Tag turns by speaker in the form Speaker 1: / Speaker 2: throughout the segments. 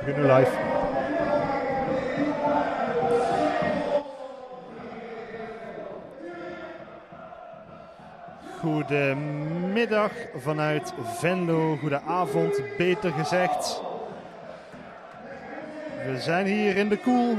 Speaker 1: We gaan nu live. Goedemiddag vanuit Venlo. Goedenavond, beter gezegd. We zijn hier in de Koel.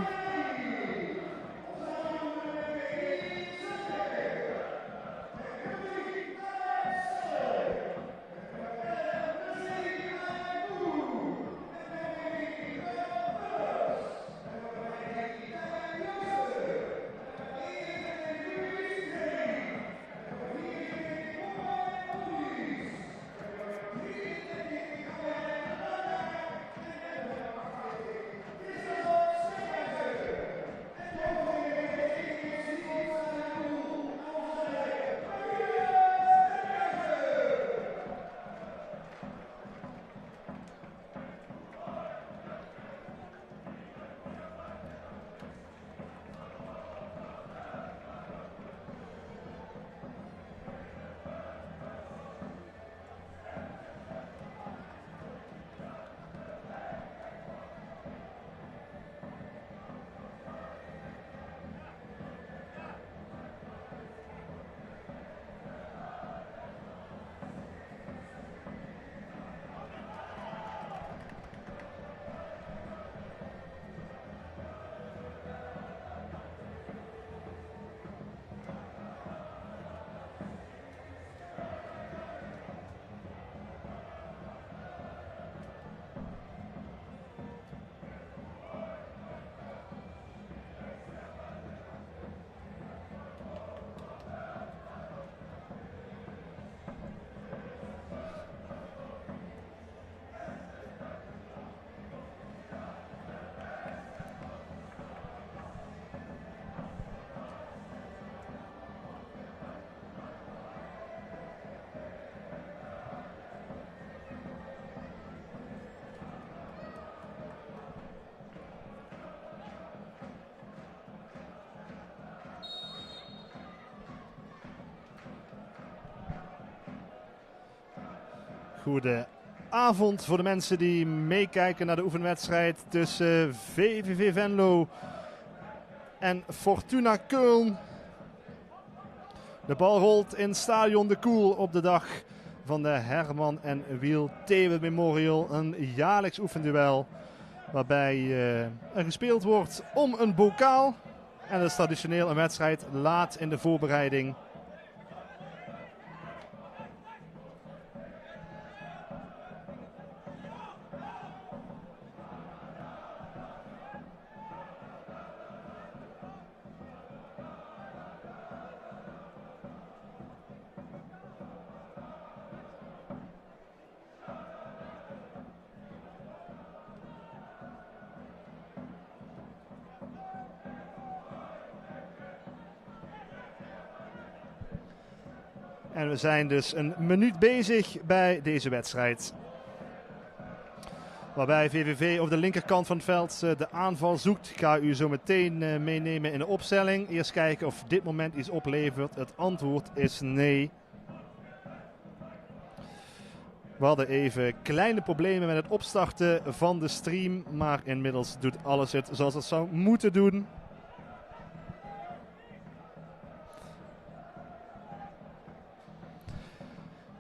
Speaker 1: Goedenavond voor de mensen die meekijken naar de oefenwedstrijd tussen VVV Venlo en Fortuna Köln. De bal rolt in Stadion de Koel op de dag van de Herman en Wiel Thewe Memorial. Een jaarlijks oefenduel waarbij er gespeeld wordt om een bokaal. En dat is traditioneel een wedstrijd laat in de voorbereiding. En we zijn dus een minuut bezig bij deze wedstrijd. Waarbij VVV over de linkerkant van het veld de aanval zoekt. Ik ga u zo meteen meenemen in de opstelling. Eerst kijken of dit moment iets oplevert. Het antwoord is nee. We hadden even kleine problemen met het opstarten van de stream. Maar inmiddels doet alles het zoals het zou moeten doen.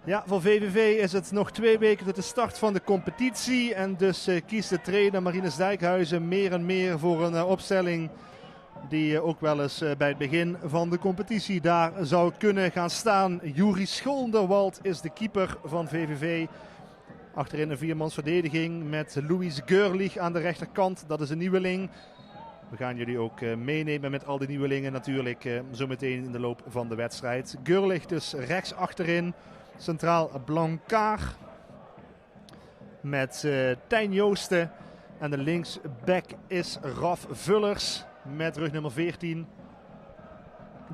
Speaker 1: Ja, voor VVV is het nog 2 weken tot de start van de competitie. En dus kiest de trainer Marinus Dijkhuizen meer en meer voor een opstelling die ook wel eens bij het begin van de competitie daar zou kunnen gaan staan. Juri Schonderwald is de keeper van VVV. Achterin een 4-mans verdediging met Louis Görlich aan de rechterkant. Dat is een nieuweling. We gaan jullie ook meenemen met al die nieuwelingen natuurlijk zometeen in de loop van de wedstrijd. Görlich dus rechts achterin. Centraal Blancard met Tijn Joosten. En de linksback is Raf Vullers met rug nummer 14.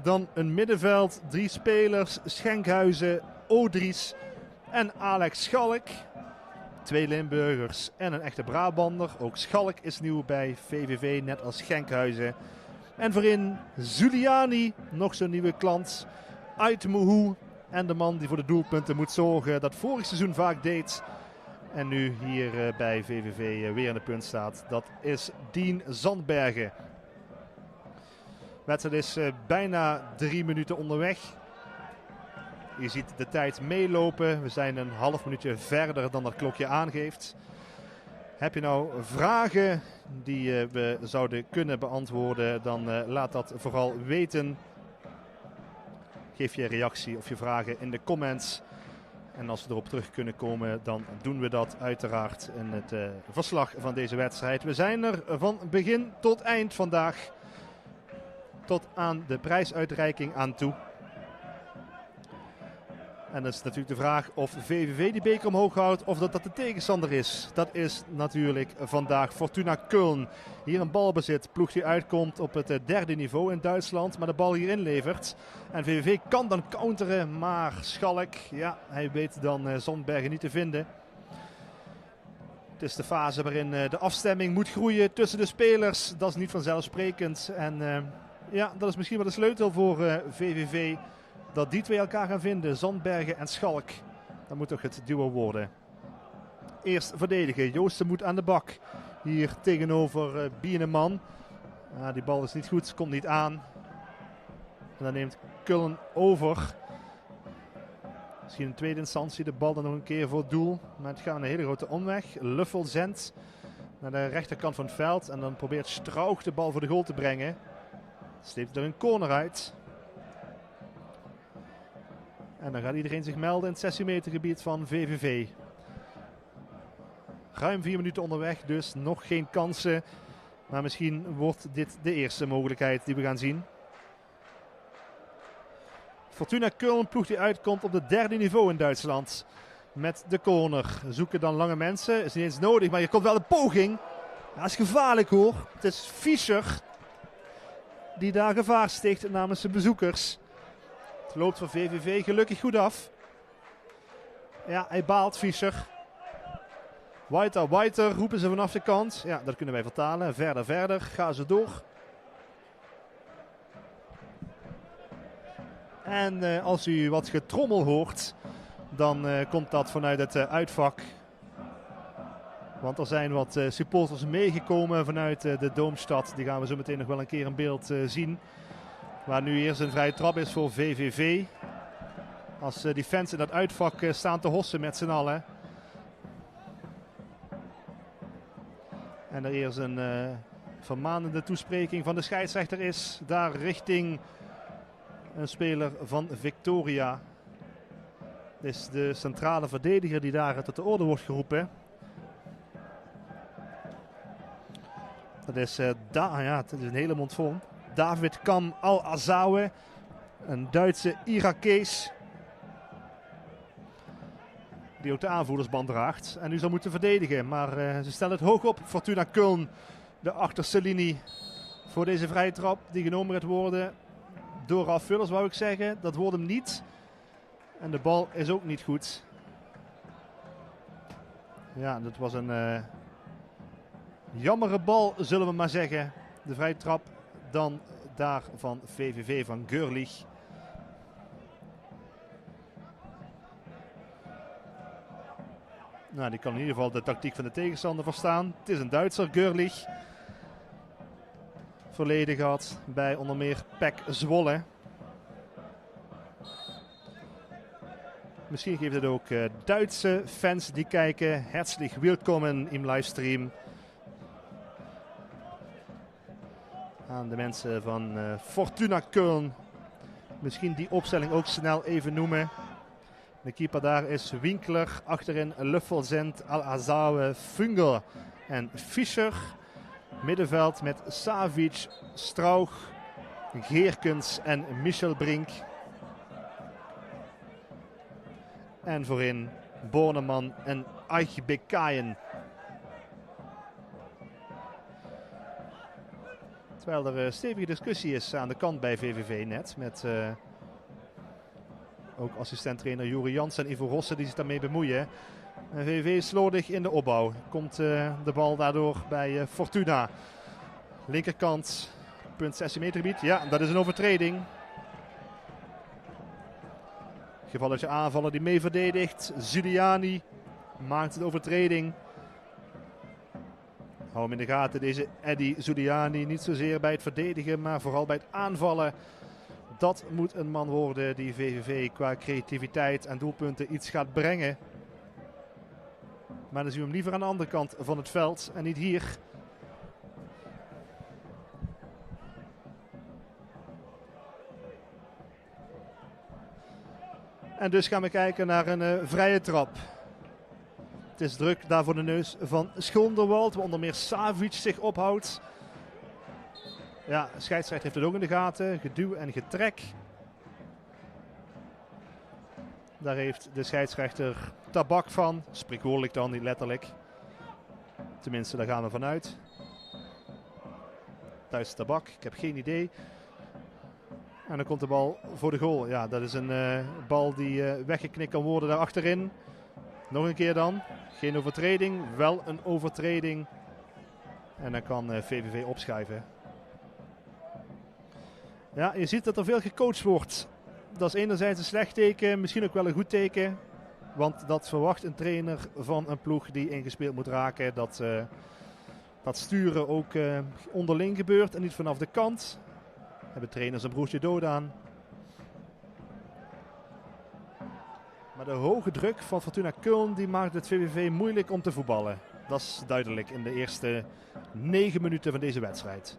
Speaker 1: Dan een middenveld, 3 spelers, Schenkhuizen, Odries en Alex Schalk. 2 Limburgers en een echte Brabander. Ook Schalk is nieuw bij VVV, net als Schenkhuizen. En voorin Zuliani, nog zo'n nieuwe klant, uit Moehoe. En de man die voor de doelpunten moet zorgen, dat vorig seizoen vaak deed. En nu hier bij VVV weer in de punt staat. Dat is Dien Zandbergen. De wedstrijd is bijna 3 minuten onderweg. Je ziet de tijd meelopen. We zijn een half minuutje verder dan dat klokje aangeeft. Heb je nou vragen die we zouden kunnen beantwoorden, dan laat dat vooral weten. Geef je reactie of je vragen in de comments. En als we erop terug kunnen komen, dan doen we dat uiteraard in het verslag van deze wedstrijd. We zijn er van begin tot eind vandaag. Tot aan de prijsuitreiking aan toe. En dat is natuurlijk de vraag of VVV die beker omhoog houdt of dat de tegenstander is. Dat is natuurlijk vandaag Fortuna Köln. Hier een balbezit. Ploeg die uitkomt op het derde niveau in Duitsland. Maar de bal hier inlevert. En VVV kan dan counteren. Maar Schalk, ja, hij weet dan Zandbergen niet te vinden. Het is de fase waarin de afstemming moet groeien tussen de spelers. Dat is niet vanzelfsprekend. En ja, dat is misschien wel de sleutel voor VVV. Dat die twee elkaar gaan vinden, Zandbergen en Schalk. Dat moet toch het duo worden. Eerst verdedigen, Joosten moet aan de bak. Hier tegenover Bieneman. Die bal is niet goed, komt niet aan. En dan neemt Köln over. Misschien in tweede instantie de bal dan nog een keer voor het doel. Maar het gaat een hele grote omweg. Luffel zendt naar de rechterkant van het veld. En dan probeert Strauch de bal voor de goal te brengen. Sleept er een corner uit. En dan gaat iedereen zich melden in het 16 meter gebied van VVV. Ruim 4 minuten onderweg, dus nog geen kansen. Maar misschien wordt dit de eerste mogelijkheid die we gaan zien. Fortuna Köln, ploeg die uitkomt op het derde niveau in Duitsland. Met de corner. Zoeken dan lange mensen. Is niet eens nodig, maar hier komt wel een poging. Dat is gevaarlijk hoor. Het is Fischer die daar gevaar sticht namens de bezoekers. Het loopt voor VVV gelukkig goed af. Ja, hij baalt, Fischer. Weiter, roepen ze vanaf de kant. Ja, dat kunnen wij vertalen. Verder, gaan ze door. En als u wat getrommel hoort, dan komt dat vanuit het uitvak. Want er zijn wat supporters meegekomen vanuit de Doomstad. Die gaan we zo meteen nog wel een keer in beeld zien. Waar nu eerst een vrije trap is voor VVV. Als die fans in dat uitvak staan te hossen met z'n allen. En er eerst een vermanende toespreking van de scheidsrechter is. Daar richting een speler van Victoria. Dit is de centrale verdediger die daar tot de orde wordt geroepen. Dat is, het is een hele mond vol. David Kam Al-Azawi, een Duitse Irakees. Die ook de aanvoerdersband draagt. En nu zal moeten verdedigen. Maar ze stellen het hoog op. Fortuna Köln, de achterste linie voor deze vrije trap. Die genomen gaat worden door Ralf Vullers, wou ik zeggen. Dat wordt hem niet. En de bal is ook niet goed. Ja, dat was een jammere bal, zullen we maar zeggen. De vrije trap dan daar van VVV van Görlich. Nou, die kan in ieder geval de tactiek van de tegenstander verstaan. Het is een Duitser, Görlich. Verleden gehad bij onder meer PEC Zwolle. Misschien geeft het ook Duitse fans die kijken. Herzlich willkommen im livestream. Aan de mensen van Fortuna Köln. Misschien die opstelling ook snel even noemen. De keeper daar is Winkler. Achterin Luffelzend, Al-Azawi, Fungel en Fischer. Middenveld met Savic, Strauch, Geerkens en Michel Brink. En voorin Borneman en Eichbekayen. Terwijl er stevige discussie is aan de kant bij VVV net. Met ook assistent-trainer Juri Jans en Ivo Rosse die zich daarmee bemoeien. En VVV is slordig in de opbouw. Komt de bal daardoor bij Fortuna. Linkerkant, punt 16 meter gebied. Ja, dat is een overtreding. Gevalletje aanvaller die mee verdedigt. Zuliani maakt de overtreding. Hou hem in de gaten, deze Eddy Zuliani. Niet zozeer bij het verdedigen, maar vooral bij het aanvallen. Dat moet een man worden die VVV qua creativiteit en doelpunten iets gaat brengen. Maar dan zien we hem liever aan de andere kant van het veld en niet hier. En dus gaan we kijken naar een vrije trap. Het is druk daar voor de neus van Schonderwald, waar onder meer Savic zich ophoudt. Ja, de scheidsrechter heeft het ook in de gaten. Geduw en getrek. Daar heeft de scheidsrechter tabak van. Spreekwoordelijk dan, niet letterlijk. Tenminste, daar gaan we vanuit. Thuis tabak, ik heb geen idee. En dan komt de bal voor de goal. Ja, dat is een bal die weggeknikt kan worden daar achterin. Nog een keer dan. Geen overtreding, wel een overtreding. En dan kan VVV opschuiven. Ja, je ziet dat er veel gecoacht wordt. Dat is enerzijds een slecht teken, misschien ook wel een goed teken. Want dat verwacht een trainer van een ploeg die ingespeeld moet raken. Dat sturen ook onderling gebeurt en niet vanaf de kant. Hebben trainers een broertje dood aan. Maar de hoge druk van Fortuna Köln die maakt het VVV moeilijk om te voetballen. Dat is duidelijk in de eerste 9 minuten van deze wedstrijd.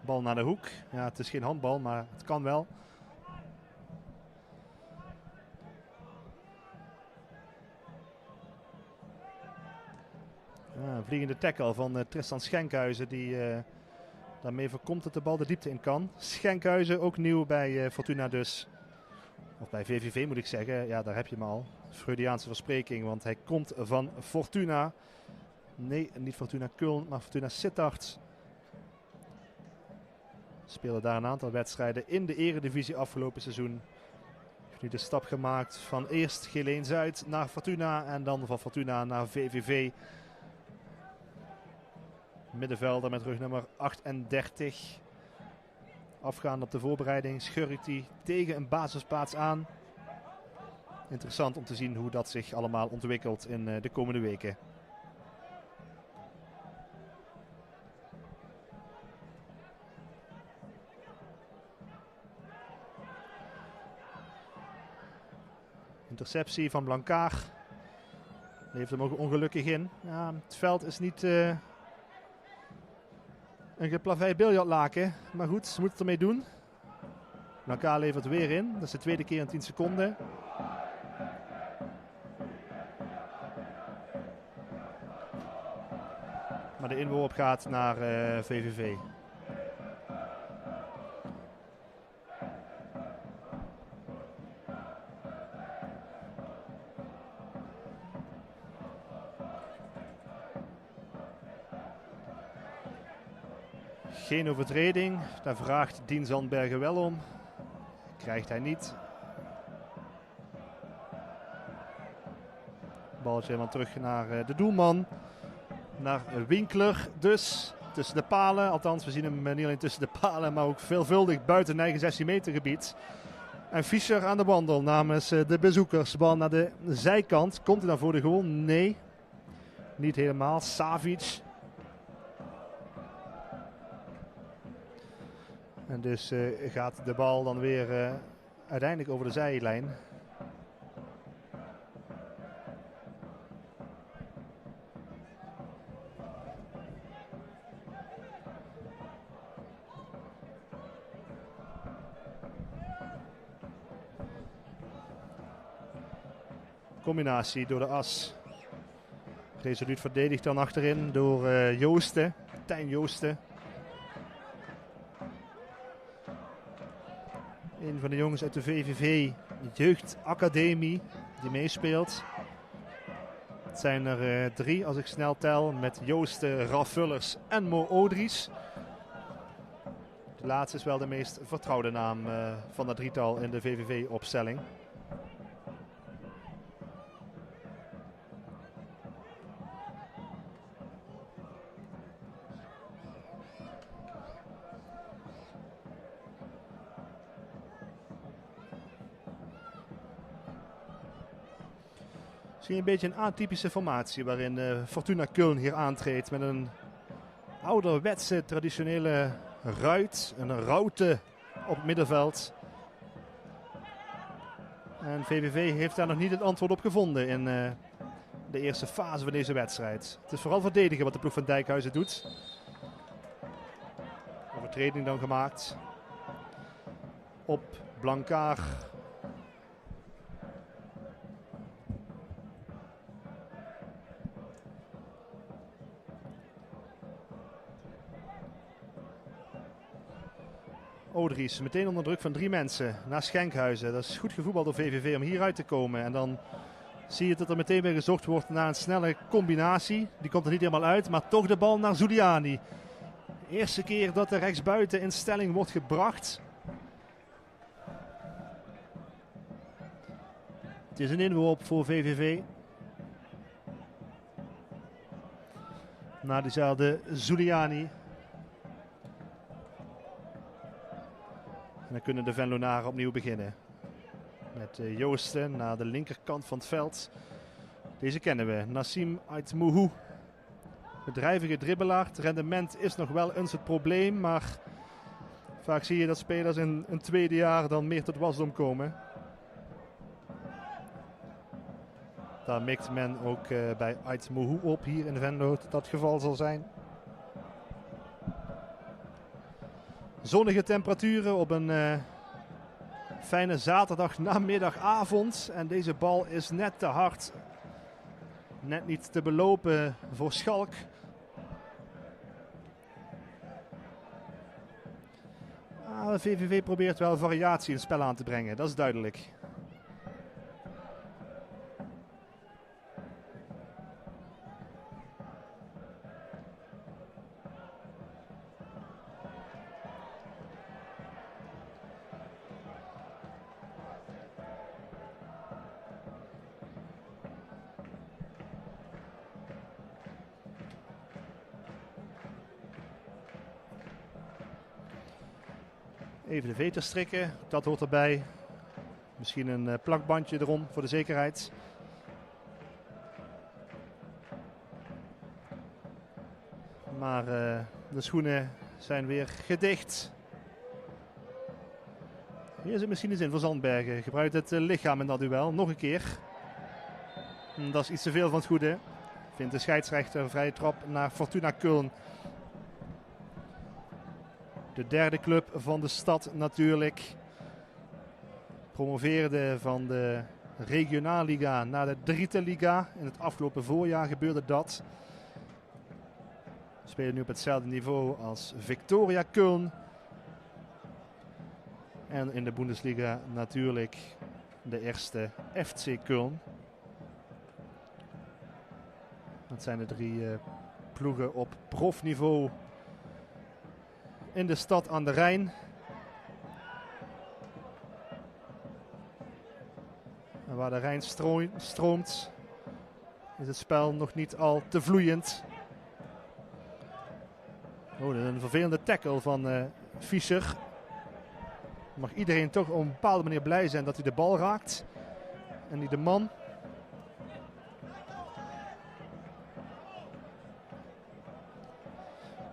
Speaker 1: Bal naar de hoek. Ja, het is geen handbal, maar het kan wel. Ja, vliegende tackle van Tristan Schenkhuizen die daarmee voorkomt dat de bal de diepte in kan. Schenkhuizen ook nieuw bij Fortuna dus. Of bij VVV moet ik zeggen. Ja, daar heb je hem al. Freudiaanse verspreking, want hij komt van Fortuna. Nee, niet Fortuna Köln, maar Fortuna Sittard. Speelde daar een aantal wedstrijden in de eredivisie afgelopen seizoen. Heeft nu de stap gemaakt van eerst Geleen Zuid naar Fortuna en dan van Fortuna naar VVV. Middenvelder met rugnummer 38. Afgaand op de voorbereiding schurkt hij tegen een basisplaats aan. Interessant om te zien hoe dat zich allemaal ontwikkelt in de komende weken. Interceptie van Blancard. Heeft hem ook ongelukkig in. Ja, het veld is niet een geplaveid biljartlaken. Maar goed, ze moeten het ermee doen. Blancard levert weer in. Dat is de tweede keer in 10 seconden. Maar de inworp gaat naar VVV. Geen overtreding. Daar vraagt Dien Zandbergen wel om. Krijgt hij niet. Balletje helemaal terug naar de doelman. Naar Winkler dus. Tussen de palen. Althans, we zien hem niet alleen tussen de palen, maar ook veelvuldig buiten het eigen 16 meter gebied. En Fischer aan de wandel namens de bezoekers. Bal naar de zijkant. Komt hij dan voor de goal? Nee. Niet helemaal. Savic. En dus gaat de bal dan weer uiteindelijk over de zijlijn. Combinatie door de as. Resoluut verdedigd dan achterin door Joosten. Tijn Joosten. Een van de jongens uit de VVV Jeugdacademie die meespeelt. Het zijn er 3 als ik snel tel met Joosten, Raf Vullers en Mo Odries. De laatste is wel de meest vertrouwde naam van dat drietal in de VVV-opstelling. Zie je een beetje een atypische formatie waarin Fortuna Köln hier aantreedt met een ouderwetse traditionele ruit, een raute op het middenveld. En VVV heeft daar nog niet het antwoord op gevonden in de eerste fase van deze wedstrijd. Het is vooral verdedigen wat de ploeg van Dijkhuizen doet. Overtreding dan gemaakt op Blankaar. Odries meteen onder druk van 3 mensen naar Schenkhuizen. Dat is goed gevoetbald door VVV om hieruit te komen. En dan zie je dat er meteen weer gezocht wordt naar een snelle combinatie. Die komt er niet helemaal uit, maar toch de bal naar Zuliani. Eerste keer dat de rechtsbuiten in stelling wordt gebracht. Het is een inworp voor VVV. Naar diezelfde Zuliani. En dan kunnen de Venlonaren opnieuw beginnen. Met Joosten naar de linkerkant van het veld. Deze kennen we. Nassim Aitmouhou. Bedrijvige dribbelaar. Het rendement is nog wel eens het probleem. Maar vaak zie je dat spelers in een tweede jaar dan meer tot wasdom komen. Daar mikt men ook bij Aitmouhou op hier in Venlo dat het geval zal zijn. Zonnige temperaturen op een fijne zaterdag namiddagavond. En deze bal is net te hard. Net niet te belopen voor Schalk. De VVV probeert wel variatie in het spel aan te brengen. Dat is duidelijk. Even de veters strikken, dat hoort erbij. Misschien een plakbandje erom voor de zekerheid. Maar de schoenen zijn weer gedicht. Hier zit misschien eens in voor Zandbergen. Gebruikt het lichaam in dat duel. Nog een keer. Dat is iets te veel van het goede. Vindt de scheidsrechter een vrije trap naar Fortuna Köln. De derde club van de stad natuurlijk. Promoveerde van de Regionalliga naar de Dritte Liga. In het afgelopen voorjaar gebeurde dat. We spelen nu op hetzelfde niveau als Viktoria Köln. En in de Bundesliga natuurlijk de eerste FC Köln. Dat zijn de 3 ploegen op profniveau in de stad aan de Rijn. En waar de Rijn stroomt, is het spel nog niet al te vloeiend. Oh, een vervelende tackle van Fischer. Mag iedereen toch op een bepaalde manier blij zijn dat hij de bal raakt. En niet de man.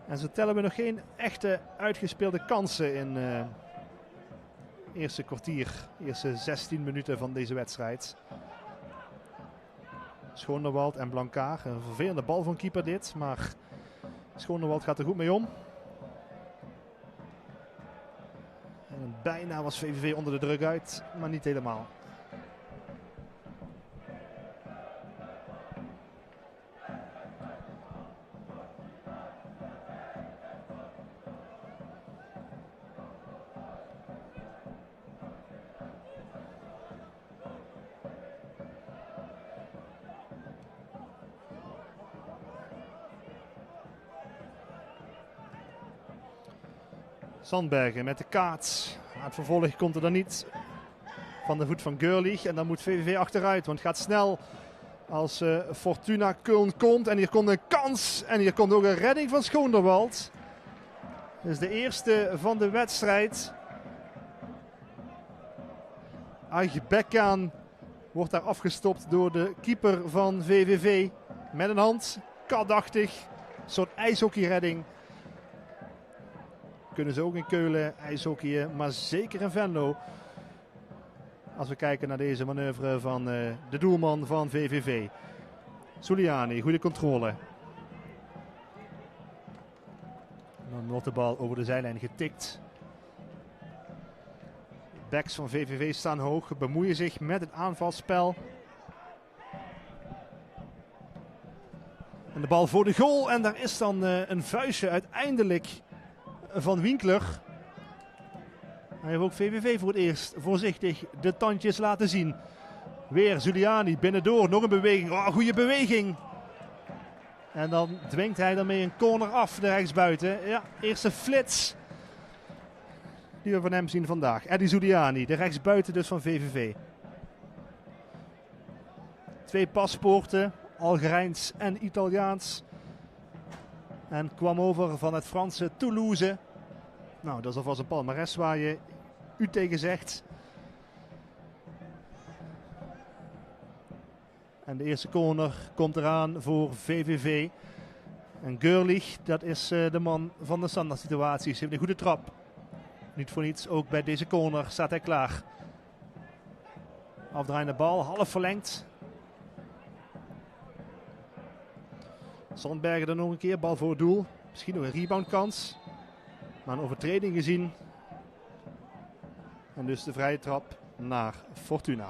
Speaker 1: En zo tellen we nog geen echte uitgespeelde kansen in eerste kwartier, eerste 16 minuten van deze wedstrijd. Schoonderwald en Blankaar. Een vervelende bal van keeper dit, maar Schoonderwald gaat er goed mee om. En bijna was VVV onder de druk uit, maar niet helemaal. Zandbergen met de kaats. Het vervolg komt er dan niet van de voet van Görlich. En dan moet VVV achteruit. Want het gaat snel als Fortuna Köln komt. En hier komt een kans. En hier komt ook een redding van Schoonderwald. Dit is de eerste van de wedstrijd. Aybekan Wordt daar afgestopt door de keeper van VVV. Met een hand, katachtig. Een soort ijshockeyredding. Kunnen ze ook in Keulen ijshockeyen, maar zeker in Venlo. Als we kijken naar deze manoeuvre van de doelman van VVV. Zuliani, goede controle. Dan wordt de bal over de zijlijn getikt. Backs van VVV staan hoog, bemoeien zich met het aanvalsspel. En de bal voor de goal en daar is dan een vuistje uiteindelijk van Winkler. Hij heeft ook VVV voor het eerst voorzichtig de tandjes laten zien. Weer Zuliani binnendoor, nog een beweging. Oh, goede beweging. En dan dwingt hij daarmee een corner af, de rechtsbuiten. Ja, eerste flits die we van hem zien vandaag. Eddie Zuliani, de rechtsbuiten dus van VVV. 2 paspoorten, Algerijns en Italiaans. En kwam over van het Franse Toulouse. Nou, dat is alvast een palmares waar je u tegen zegt. En de eerste corner komt eraan voor VVV. En Görlich, dat is de man van de standaard situaties. Heeft een goede trap. Niet voor niets, ook bij deze corner staat hij klaar. Afdraaiende bal, half verlengd. Sandbergen dan nog een keer, bal voor het doel. Misschien nog een reboundkans. Maar een overtreding gezien. En dus de vrije trap naar Fortuna.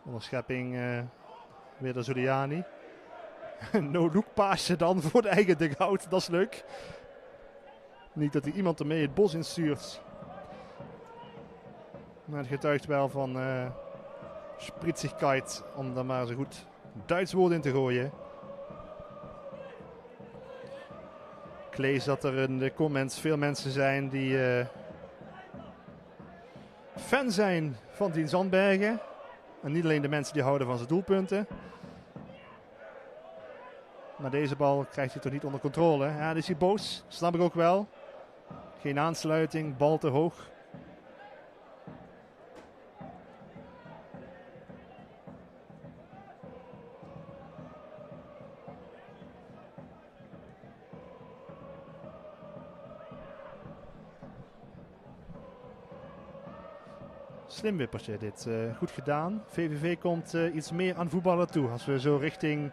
Speaker 1: Onderschepping weer de Zuliani. No-look paasje dan voor de eigen dugout. Dat is leuk. Niet dat hij iemand ermee het bos instuurt. Maar het getuigt wel van spritsigkeit. Om daar maar zo goed Duits woord in te gooien. Ik lees dat er in de comments veel mensen zijn die fan zijn van Dien Sandbergen. En niet alleen de mensen die houden van zijn doelpunten. Maar deze bal krijgt hij toch niet onder controle. Ja, dan is hij boos. Snap ik ook wel. Geen aansluiting, bal te hoog. Slim wippertje dit. Goed gedaan. VVV komt iets meer aan voetballen toe. Als we zo richting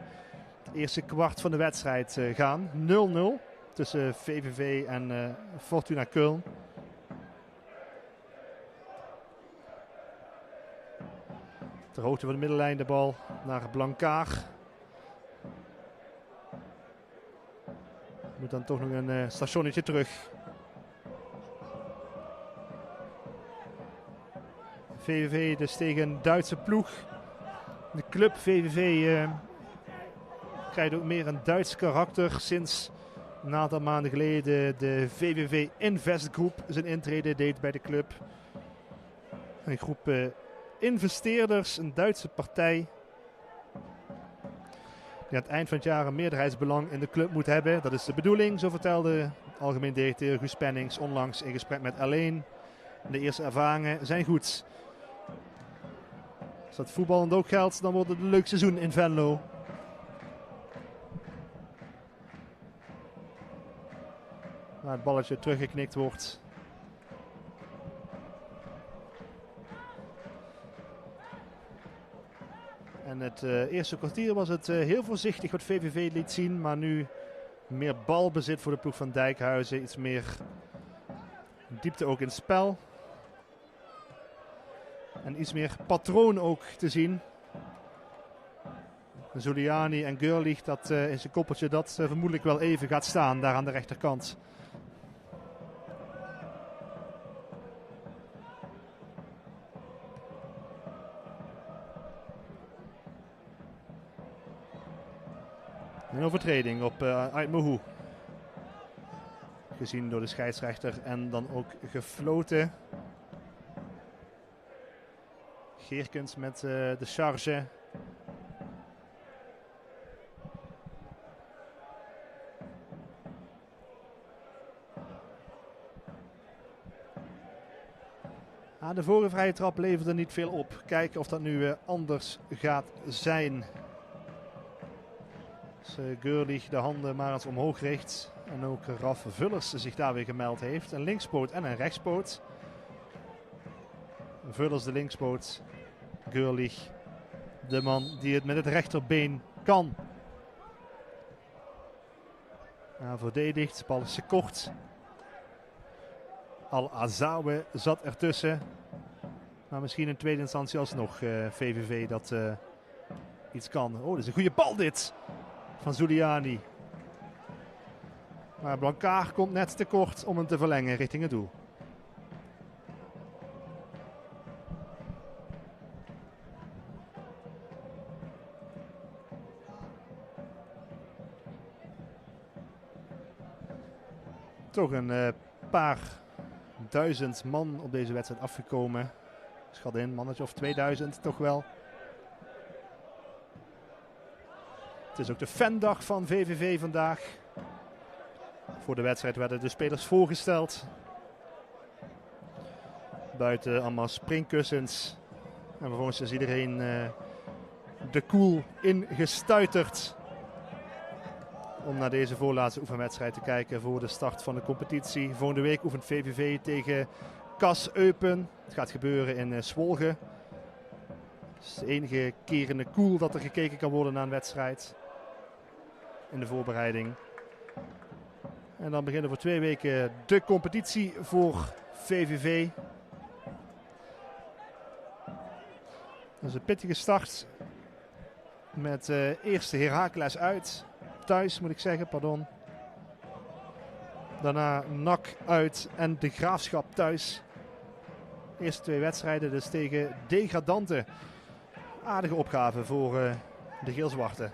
Speaker 1: het eerste kwart van de wedstrijd gaan. 0-0 tussen VVV en Fortuna Köln. Ter hoogte van de middenlijn de bal naar Blancard. Moet dan toch nog een stationnetje terug. VVV dus tegen een Duitse ploeg. De club VVV krijgt ook meer een Duits karakter sinds een aantal maanden geleden de VVV Invest Groep zijn intrede deed bij de club. Een groep investeerders, een Duitse partij die aan het eind van het jaar een meerderheidsbelang in de club moet hebben. Dat is de bedoeling, zo vertelde algemeen directeur Guus Pennings onlangs in gesprek met Alleen. De eerste ervaringen zijn goed. Als dat voetbal ook geldt, dan wordt het een leuk seizoen in Venlo. Waar het balletje teruggeknikt wordt. En het eerste kwartier was het heel voorzichtig wat VVV liet zien. Maar nu meer balbezit voor de ploeg van Dijkhuizen. Iets meer diepte ook in het spel. En iets meer patroon ook te zien. Zuliani en Görlich, dat is een koppeltje dat vermoedelijk wel even gaat staan daar aan de rechterkant. Een overtreding op Aitmuhu. Gezien door de scheidsrechter en dan ook gefloten. Geerkens met de charge. De vorige vrije trap leverde niet veel op. Kijken of dat nu anders gaat zijn. Als Gurlich de handen maar eens omhoog richt. En ook Raf Vullers zich daar weer gemeld heeft. Een linkspoot en een rechtspoot. Vullers de linkspoot. Gurlich de man die het met het rechterbeen kan. Verdedigd. De bal is kort. Al-Azawi zat ertussen. Maar misschien in tweede instantie alsnog VVV dat iets kan. Oh, dit is een goede bal dit. Van Zuliani. Maar Blancard komt net te kort om hem te verlengen richting het doel. Toch een paar duizend man op deze wedstrijd afgekomen. Schat in, mannetje of 2000 toch wel. Het is ook de fandag van VVV vandaag. Voor de wedstrijd werden de spelers voorgesteld. Buiten allemaal springkussens. En vervolgens is iedereen de koel ingestuiterd. Om naar deze voorlaatste oefenwedstrijd te kijken voor de start van de competitie. Volgende week oefent VVV tegen KAS Eupen. Het gaat gebeuren in Zwolgen. Het is de enige keer in de koel dat er gekeken kan worden naar een wedstrijd. In de voorbereiding. En dan beginnen voor 2 weken de competitie voor VVV. Dat is een pittige start. Met eerste Heracles uit. Thuis moet ik zeggen, pardon. Daarna NAC uit en de Graafschap thuis. De eerste 2 wedstrijden dus tegen degradanten. Aardige opgave voor de geel-zwarte.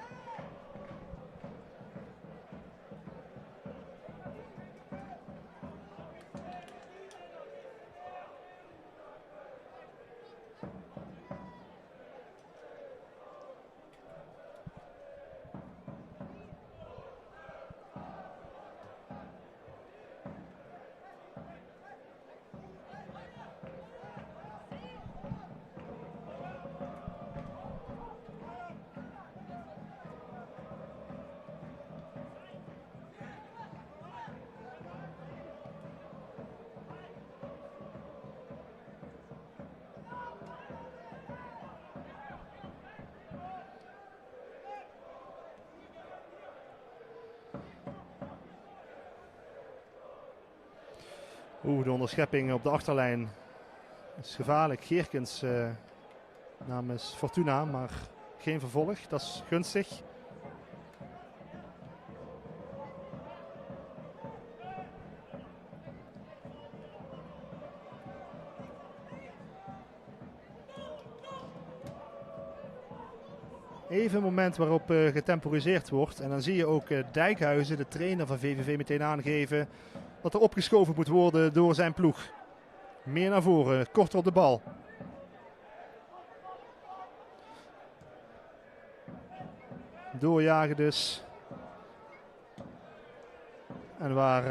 Speaker 1: De onderschepping op de achterlijn is gevaarlijk. Geerkens namens Fortuna, maar geen vervolg. Dat is gunstig. Even een moment waarop getemporiseerd wordt. En dan zie je ook Dijkhuizen, de trainer van VVV, meteen aangeven dat er opgeschoven moet worden door zijn ploeg. Meer naar voren, korter op de bal. Doorjagen dus. En waar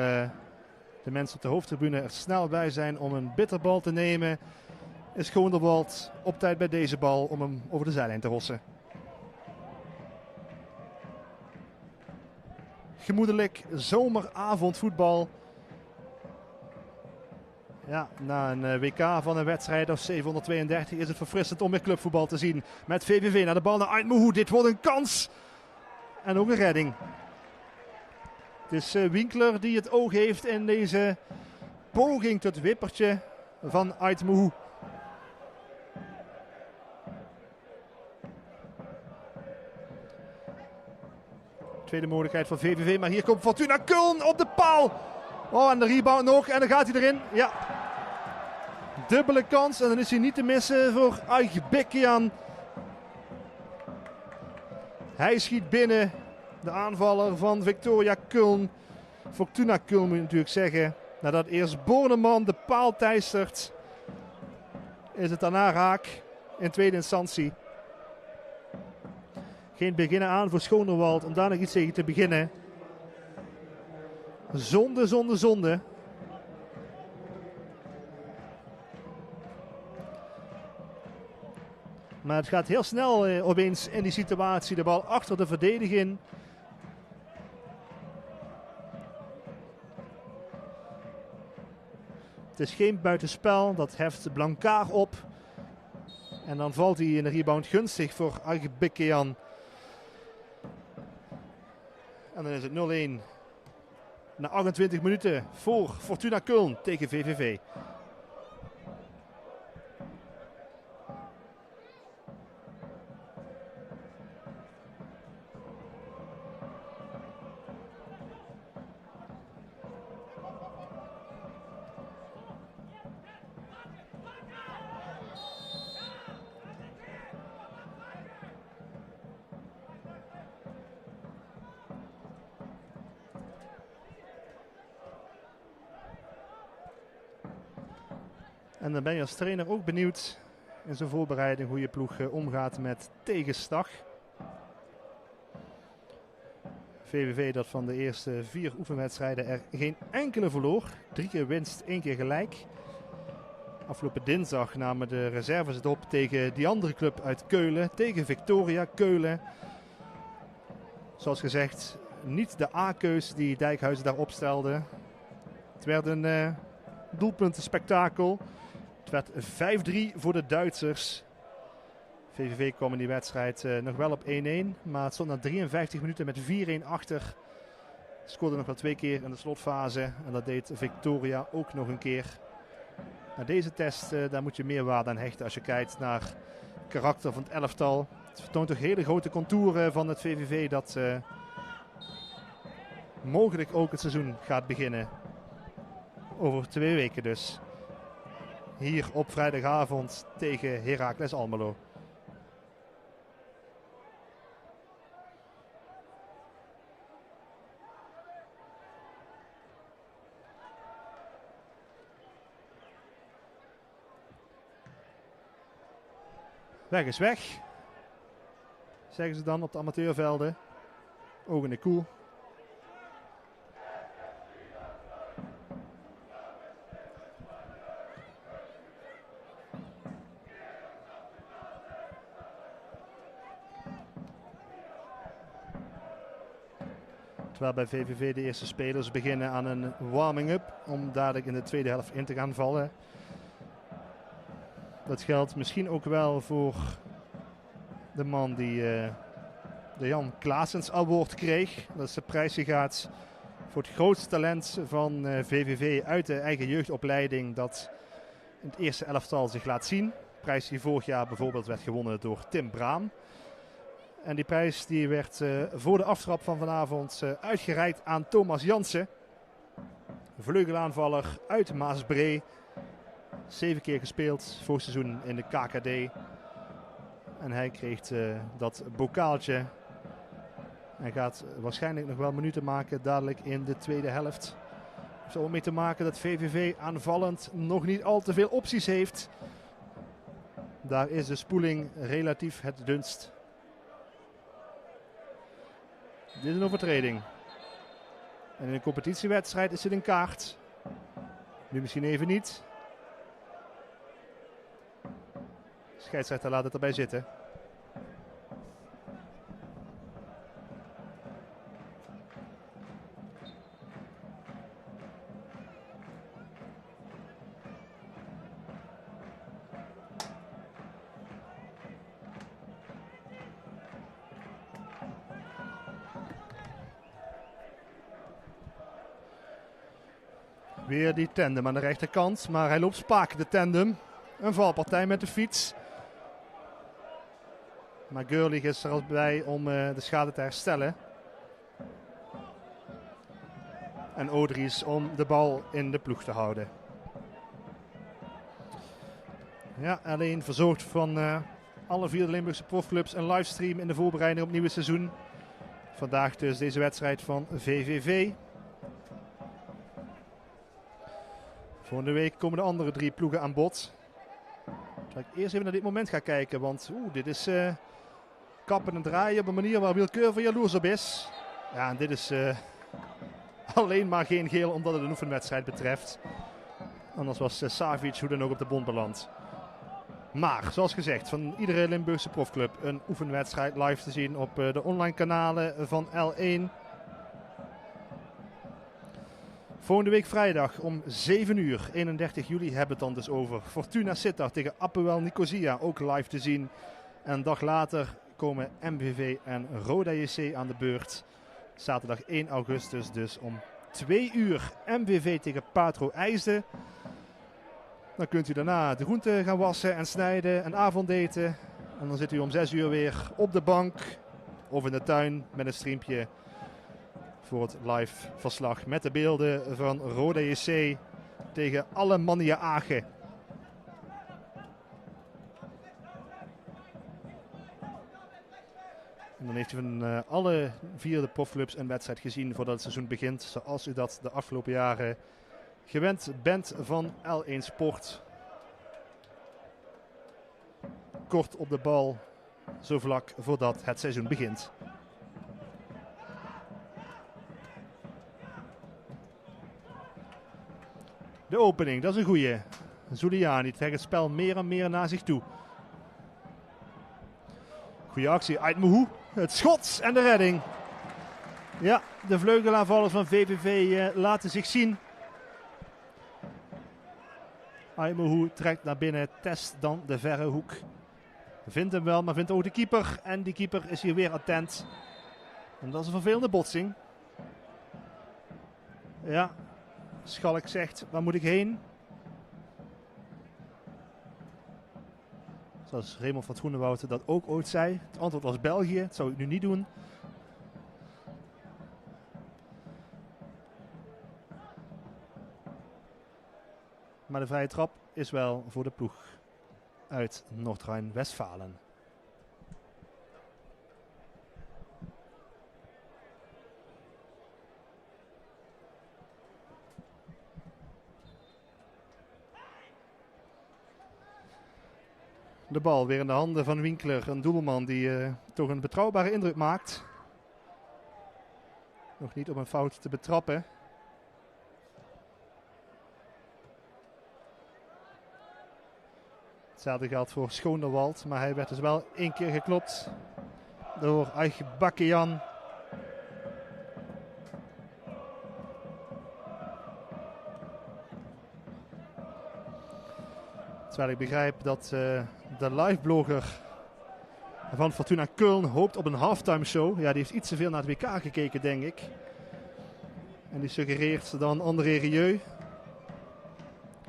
Speaker 1: de mensen op de hoofdtribune er snel bij zijn om een bitterbal te nemen, is Groenewald op tijd bij deze bal om hem over de zijlijn te rossen. Gemoedelijk zomeravondvoetbal. Ja, na een WK van een wedstrijd of 732 is het verfrissend om weer clubvoetbal te zien. Met VVV naar de bal naar Aitmuhu. Dit wordt een kans. En ook een redding. Het is Winkler die het oog heeft in deze poging tot wippertje van Aitmuhu. Tweede mogelijkheid van VVV, maar hier komt Fortuna Köln op de paal. Oh, en de rebound nog en dan gaat hij erin. Ja. Dubbele kans en dan is hij niet te missen voor Aybekian. Hij schiet binnen de aanvaller van Viktoria Köln. Fortuna Köln moet je natuurlijk zeggen. Nadat eerst Borneman de paal teistert, is het daarna raak in tweede instantie. Geen beginnen aan voor Schoonderwald om daar nog iets tegen te beginnen. Zonde, zonde, zonde. Maar het gaat heel snel opeens in die situatie. De bal achter de verdediging. Het is geen buitenspel. Dat heft Blankaar op. En dan valt hij in de rebound gunstig voor Agbekean. En dan is het 0-1. Na 28 minuten voor Fortuna Köln tegen VVV. En dan ben je als trainer ook benieuwd in zijn voorbereiding hoe je ploeg omgaat met tegenslag. VVV dat van de eerste 4 oefenwedstrijden er geen enkele verloor. 3 keer winst, 1 keer gelijk. Afgelopen dinsdag namen de reserves het op tegen die andere club uit Keulen. Tegen Viktoria Keulen. Zoals gezegd, niet de A-keus die Dijkhuizen daar opstelde. Het werd een doelpuntenspektakel. Het werd 5-3 voor de Duitsers. VVV kwam in die wedstrijd nog wel op 1-1. Maar het stond na 53 minuten met 4-1 achter. Scoorde nog wel 2 keer in de slotfase. En dat deed Viktoria ook nog een keer. Nou, deze test, daar moet je meer waarde aan hechten als je kijkt naar het karakter van het elftal. Het vertoont toch hele grote contouren van het VVV dat mogelijk ook het seizoen gaat beginnen. Over 2 weken dus. Hier op vrijdagavond tegen Heracles Almelo. Weg is weg, zeggen ze dan op de amateurvelden. Ogen in de koel. Terwijl bij VVV de eerste spelers beginnen aan een warming-up om dadelijk in de tweede helft in te gaan vallen. Dat geldt misschien ook wel voor de man die de Jan Klaasens Award kreeg. Dat is de prijs die gaat voor het grootste talent van VVV uit de eigen jeugdopleiding dat in het eerste elftal zich laat zien. Prijs die vorig jaar bijvoorbeeld werd gewonnen door Tim Braam. En die prijs die werd voor de aftrap van vanavond uitgereikt aan Thomas Jansen. Vleugelaanvaller uit Maasbree. 7 keer gespeeld vorig seizoen in de KKD. En hij kreeg dat bokaaltje. Hij gaat waarschijnlijk nog wel minuten maken dadelijk in de tweede helft. Het heeft er ook mee te maken dat VVV aanvallend nog niet al te veel opties heeft. Daar is de spoeling relatief het dunst. Dit is een overtreding. En in een competitiewedstrijd is dit een kaart. Nu misschien even niet. De scheidsrechter laat het erbij zitten. Weer die tandem aan de rechterkant, maar hij loopt spaak de tandem. Een valpartij met de fiets. Maar Gurlich is er al bij om de schade te herstellen. En Odries om de bal in de ploeg te houden. Ja, alleen verzorgd van alle 4 Limburgse profclubs een livestream in de voorbereiding op het nieuwe seizoen. Vandaag dus deze wedstrijd van VVV. Volgende week komen de andere 3 ploegen aan bod. Zal ik eerst even naar dit moment gaan kijken, want dit is kappen en draaien op een manier waar Willekeur jaloers op is. Ja, en dit is alleen maar geen geel omdat het een oefenwedstrijd betreft. Anders was Savic hoe dan ook op de bond beland. Maar, zoals gezegd, van iedere Limburgse profclub een oefenwedstrijd live te zien op de online kanalen van L1. Volgende week vrijdag om 7 uur, 31 juli, hebben we het dan dus over. Fortuna Sittard tegen Apoel Nicosia, ook live te zien. En een dag later komen MVV en Roda JC aan de beurt. Zaterdag 1 augustus dus om 2 uur MVV tegen Patro IJsden. Dan kunt u daarna de groenten gaan wassen en snijden en avondeten. En dan zit u om 6 uur weer op de bank of in de tuin met een streampje voor het live verslag met de beelden van Roda JC tegen Alemannia Aachen. En dan heeft u van alle 4 de profclubs een wedstrijd gezien voordat het seizoen begint. Zoals u dat de afgelopen jaren gewend bent van L1 Sport. Kort op de bal, zo vlak voordat het seizoen begint. De opening, dat is een goeie. Zuliani trekt het spel meer en meer naar zich toe. Goeie actie uit Moehoe. Het schot en de redding. Ja, de vleugelaanvallers van VVV laten zich zien. Aymohu trekt naar binnen, test dan de verre hoek. Vindt hem wel, maar vindt ook de keeper. En die keeper is hier weer attent. En dat is een vervelende botsing. Ja, Schalk zegt, waar moet ik heen? Zoals Raymond van Groenewoud dat ook ooit zei. Het antwoord was België, dat zou ik nu niet doen. Maar de vrije trap is wel voor de ploeg uit Noord-Rijn-Westfalen. De bal weer in de handen van Winkler, een doelman die toch een betrouwbare indruk maakt. Nog niet op een fout te betrappen. Hetzelfde geldt voor Schoonderwald, maar hij werd dus wel 1 keer geklopt door Aigbakian. Terwijl ik begrijp dat de liveblogger van Fortuna Köln hoopt op een halftime show. Ja, die heeft iets te veel naar het WK gekeken, denk ik. En die suggereert dan André Rieu.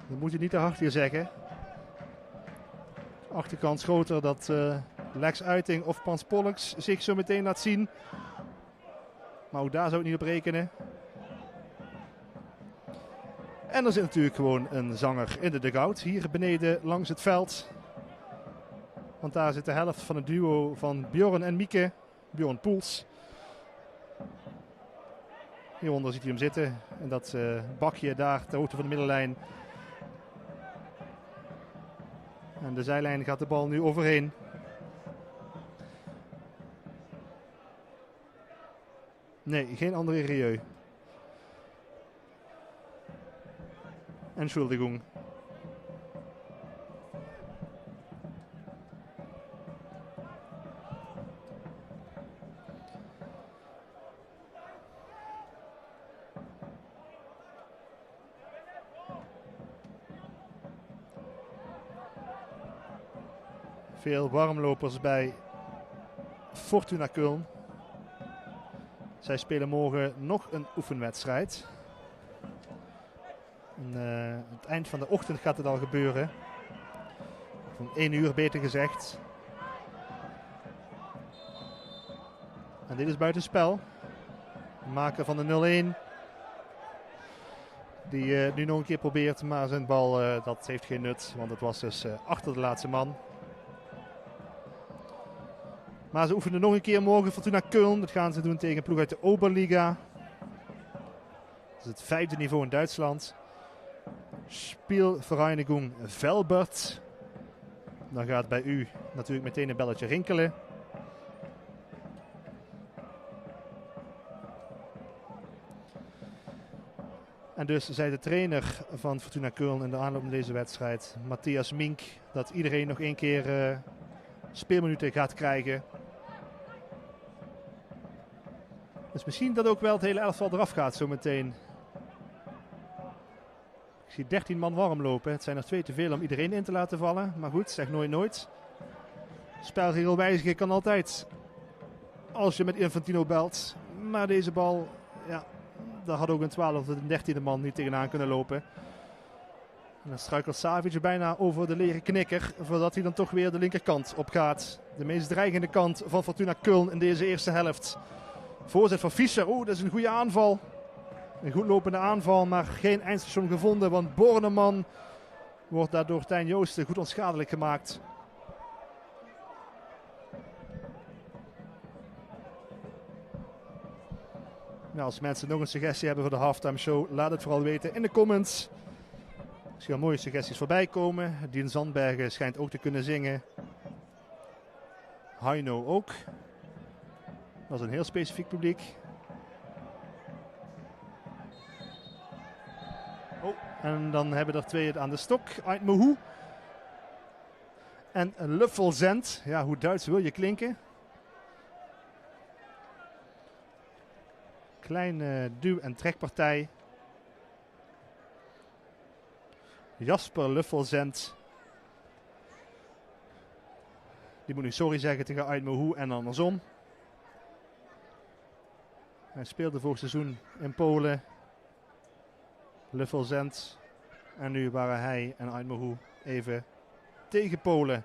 Speaker 1: Dat moet je niet te hard hier zeggen. Achterkans groter dat Lex Uiting of Pans Pollux zich zo meteen laat zien. Maar ook daar zou ik niet op rekenen. En er zit natuurlijk gewoon een zanger in de dugout. Hier beneden langs het veld. Want daar zit de helft van het duo van Bjorn en Mieke. Bjorn Poels. Hieronder ziet u hem zitten. En dat bakje daar ter hoogte van de middenlijn. En de zijlijn gaat de bal nu overheen. Nee, geen André Rieu. Entschuldigung. Veel warmlopers bij Fortuna Köln. Zij spelen morgen nog een oefenwedstrijd. En, het eind van de ochtend gaat het al gebeuren. Om 1 uur beter gezegd. En dit is buitenspel. De maker van de 0-1. Die nu nog een keer probeert, maar zijn bal dat heeft geen nut. Want het was dus achter de laatste man. Maar ze oefenen nog een keer morgen Fortuna Köln. Dat gaan ze doen tegen een ploeg uit de Oberliga. Dat is het 5e niveau in Duitsland. Spielvereinigung Velbert. Dan gaat bij u natuurlijk meteen een belletje rinkelen. En dus zei de trainer van Fortuna Köln in de aanloop naar deze wedstrijd, Matthias Mink, dat iedereen nog één keer speelminuten gaat krijgen. Dus misschien dat ook wel het hele elftal eraf gaat zometeen. Ik zie 13 man warm lopen. Het zijn er 2 te veel om iedereen in te laten vallen. Maar goed, zeg nooit nooit. Spelregel wijzigen kan altijd. Als je met Infantino belt. Maar deze bal, ja, daar had ook een 12e of een 13e man niet tegenaan kunnen lopen. En dan struikelt Savic bijna over de leren knikker. Voordat hij dan toch weer de linkerkant op gaat. De meest dreigende kant van Fortuna Köln in deze eerste helft. Voorzet van Fischer. Oeh, dat is een goede aanval. Een goed lopende aanval, maar geen eindstation gevonden. Want Borneman wordt daardoor Tijn Joosten goed onschadelijk gemaakt. Nou, als mensen nog een suggestie hebben voor de halftime show, laat het vooral weten in de comments. Er zien mooie suggesties voorbij komen. Dien Zandbergen schijnt ook te kunnen zingen. Heino ook. Dat is een heel specifiek publiek. Oh, en dan hebben er 2 het aan de stok. Aitmohu. En Luffelzend. Ja, hoe Duits wil je klinken? Kleine duw- en trekpartij. Jasper Luffelzend. Die moet nu sorry zeggen tegen Aitmohu en andersom. Hij speelde vorig seizoen in Polen. Luffelzend. En nu waren hij en Aitmohu even tegen Polen.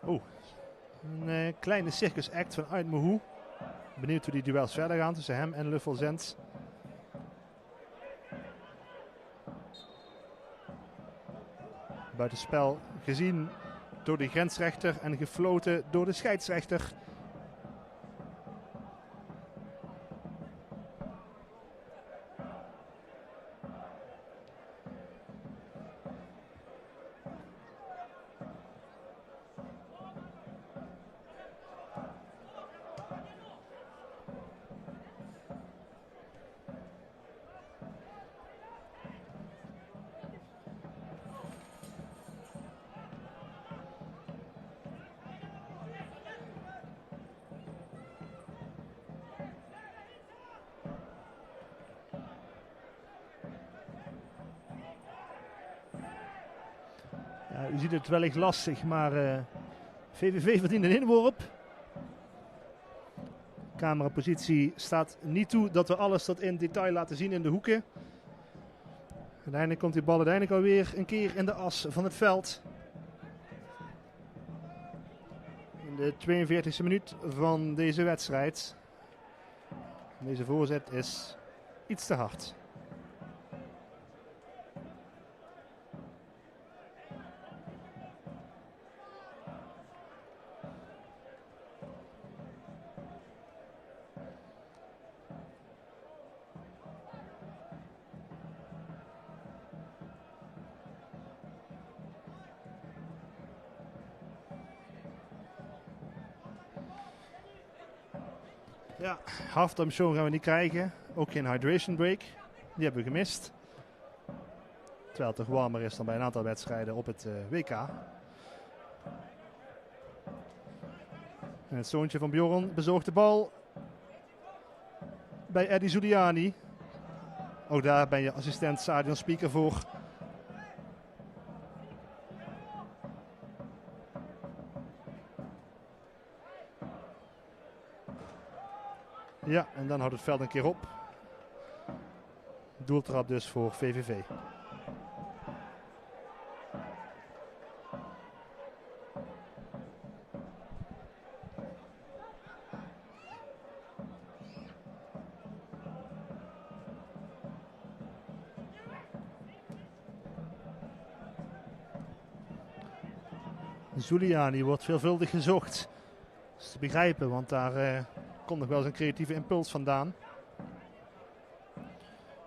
Speaker 1: Oh, een kleine circus act van Aitmohu. Benieuwd hoe die duels verder gaan tussen hem en Luffelzend. Buitenspel gezien door de grensrechter en gefloten door de scheidsrechter. Ja, u ziet het wellicht lastig, maar VVV verdient een inworp. Camerapositie staat niet toe dat we alles tot in detail laten zien in de hoeken. Uiteindelijk komt die bal alweer een keer in de as van het veld. In de 42e minuut van deze wedstrijd. Deze voorzet is iets te hard. Ja, halftime show gaan we niet krijgen. Ook geen hydration break. Die hebben we gemist. Terwijl het toch warmer is dan bij een aantal wedstrijden op het WK. En het zoontje van Bjorn bezorgt de bal bij Eddie Zuliani. Ook daar ben je assistent stadion speaker voor. Ja, en dan houdt het veld een keer op. Doeltrap dus voor VVV. Zuliani wordt veelvuldig gezocht. Dat is te begrijpen, want daar komt nog wel eens een creatieve impuls vandaan.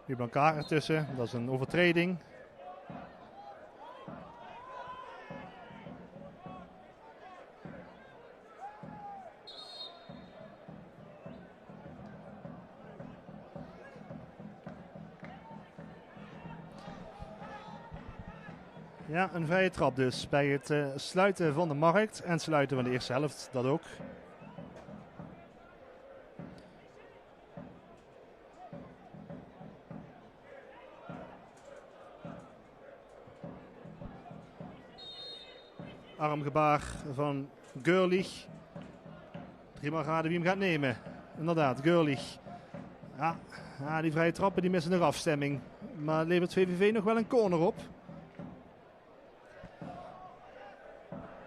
Speaker 1: Nu Blancaar ertussen, dat is een overtreding. Ja, een vrije trap dus bij het sluiten van de markt en sluiten van de eerste helft, dat ook. Armgebaar van Görlich. Driemaal raden wie hem gaat nemen. Inderdaad, Görlich. Ja, die vrije trappen die missen nog afstemming. Maar levert VVV nog wel een corner op.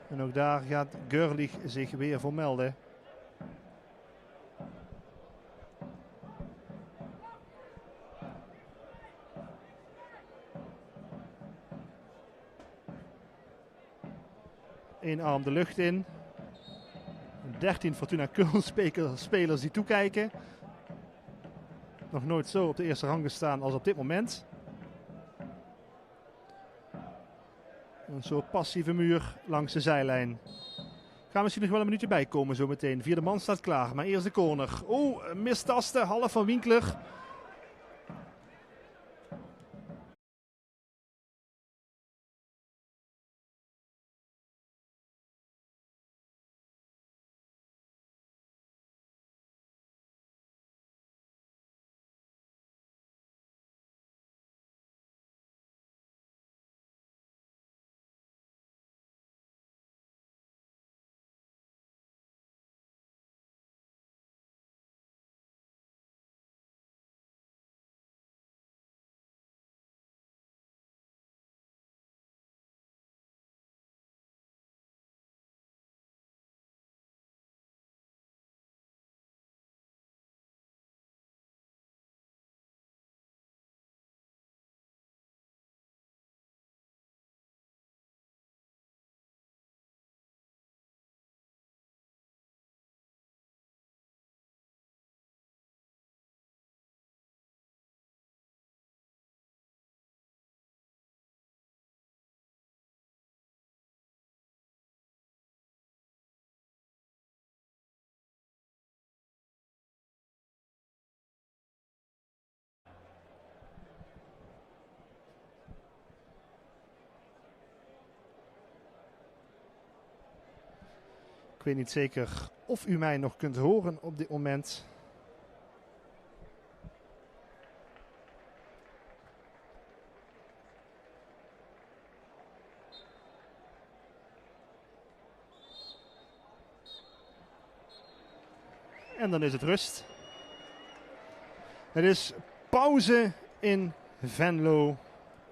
Speaker 1: En ook daar gaat Görlich zich weer voor melden. Eén arm de lucht in. 13 Fortuna Köln spelers die toekijken. Nog nooit zo op de eerste rang gestaan als op dit moment. Een soort passieve muur langs de zijlijn. Gaan misschien nog wel een minuutje bij komen zo meteen. Vierde man staat klaar, maar eerst de corner. Mistasten, half van Winkler. Ik weet niet zeker of u mij nog kunt horen op dit moment. En dan is het rust. Het is pauze in Venlo.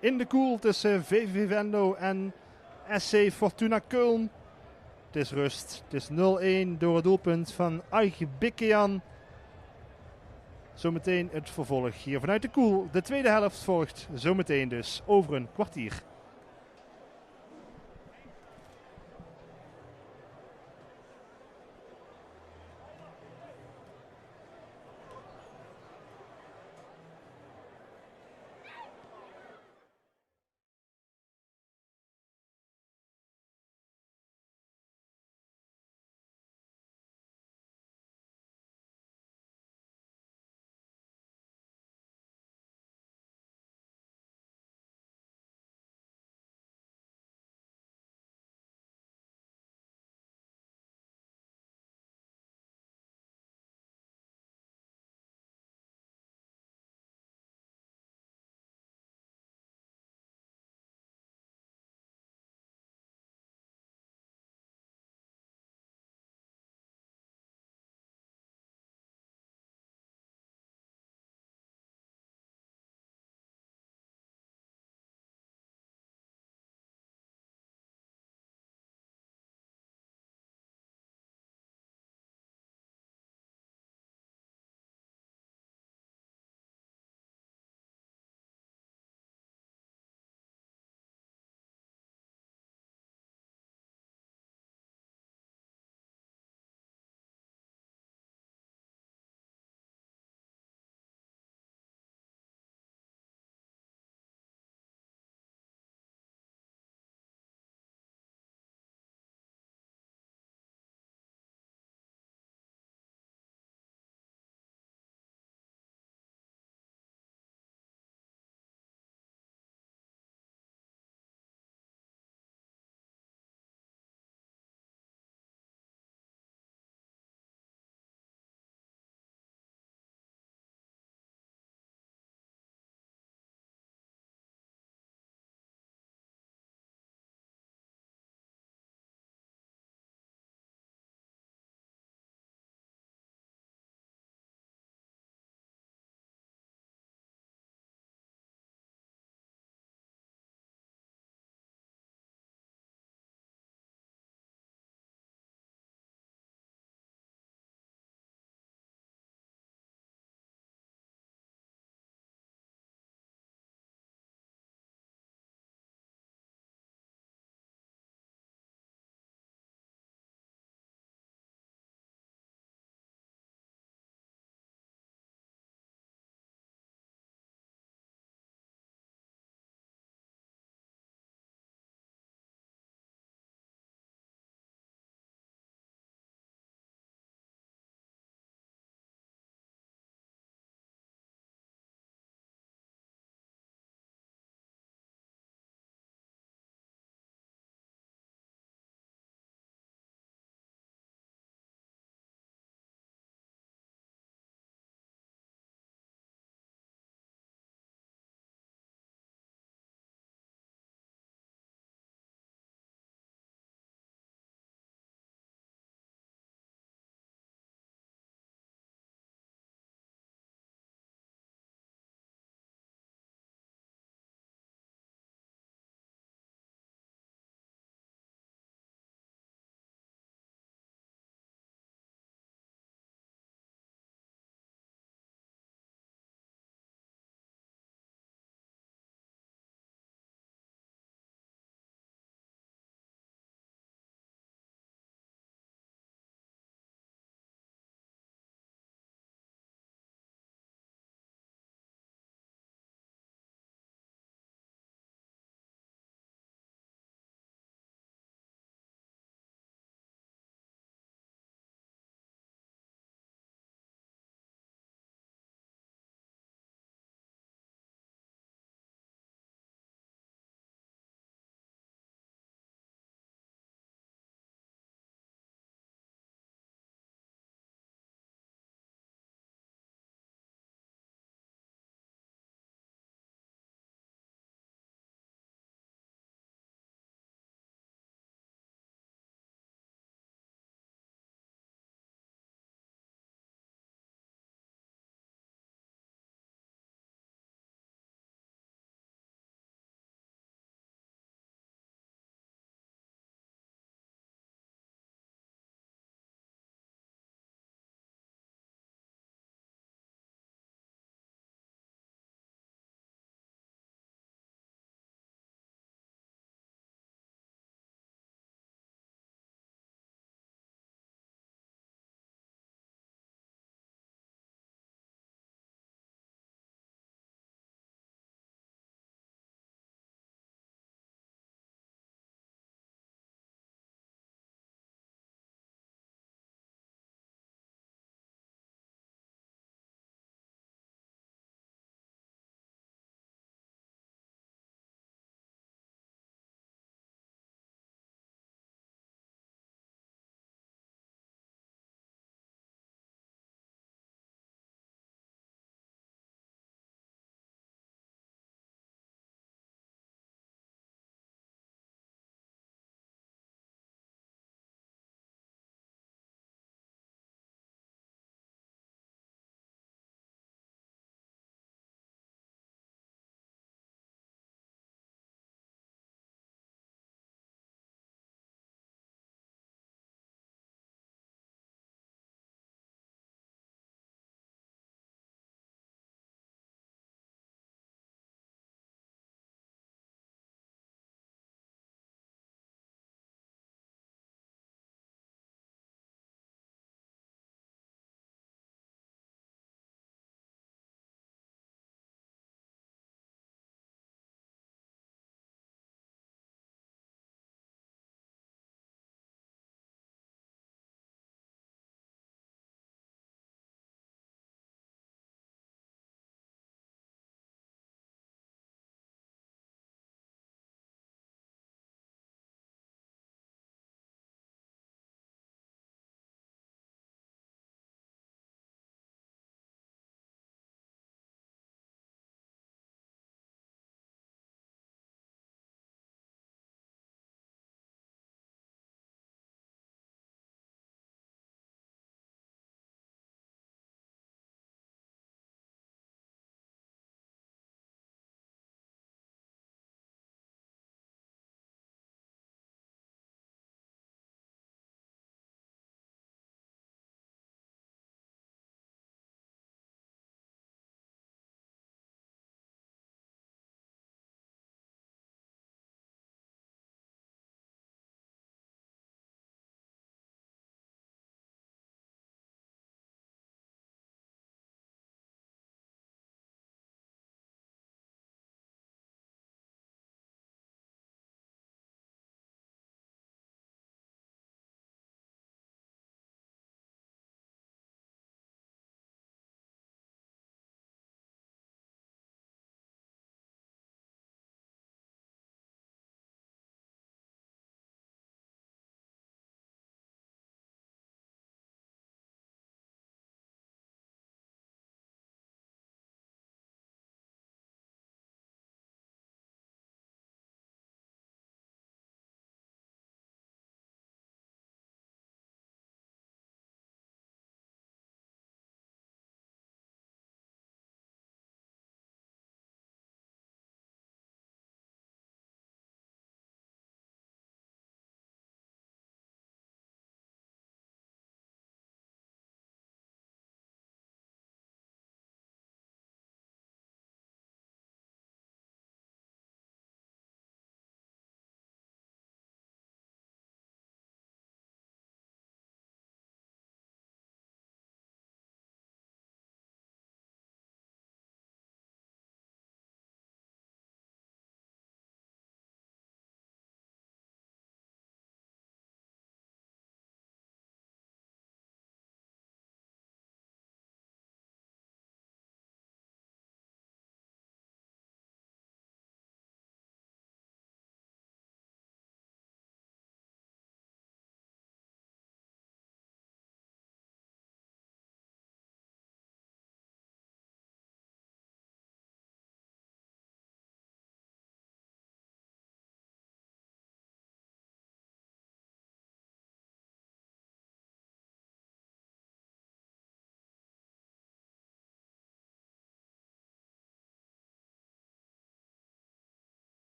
Speaker 1: In de koel tussen VVV Venlo en SC Fortuna Köln. Het is rust. Het is 0-1 door het doelpunt van Aigbekian. Zometeen het vervolg hier vanuit de koel. De tweede helft volgt zometeen dus over een kwartier.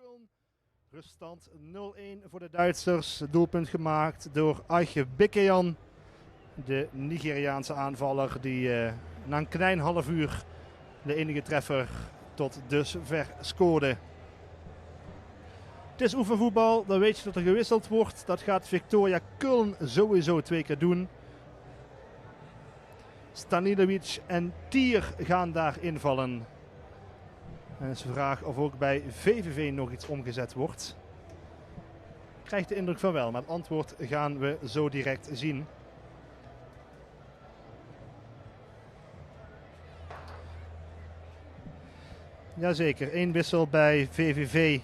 Speaker 1: Köln. Ruststand 0-1 voor de Duitsers. Doelpunt gemaakt door Aiche Bikeyan. De Nigeriaanse aanvaller die na een klein half uur de enige treffer tot dusver scoorde. Het is oefenvoetbal, dan weet je dat er gewisseld wordt. Dat gaat Viktoria Köln sowieso 2 keer doen. Stanilovic en Tier gaan daar invallen. En het is de vraag of ook bij VVV nog iets omgezet wordt. Ik krijg de indruk van wel, maar het antwoord gaan we zo direct zien. Jazeker, 1 wissel bij VVV.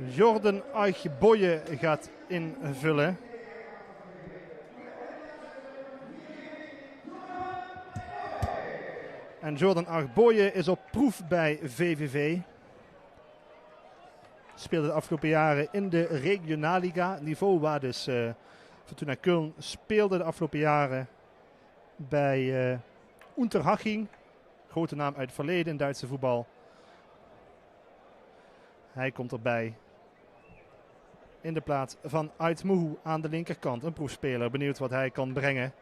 Speaker 1: Jordan Aicheboye gaat invullen. En Jordan Aicheboye is op proef bij VVV. Speelde de afgelopen jaren in de Regionalliga. Niveau waar dus Fortuna Köln speelde de afgelopen jaren bij Unterhaching. Grote naam uit het verleden in Duitse voetbal. Hij komt erbij in de plaats van Aitmuhu aan de linkerkant. Een proefspeler, benieuwd wat hij kan brengen.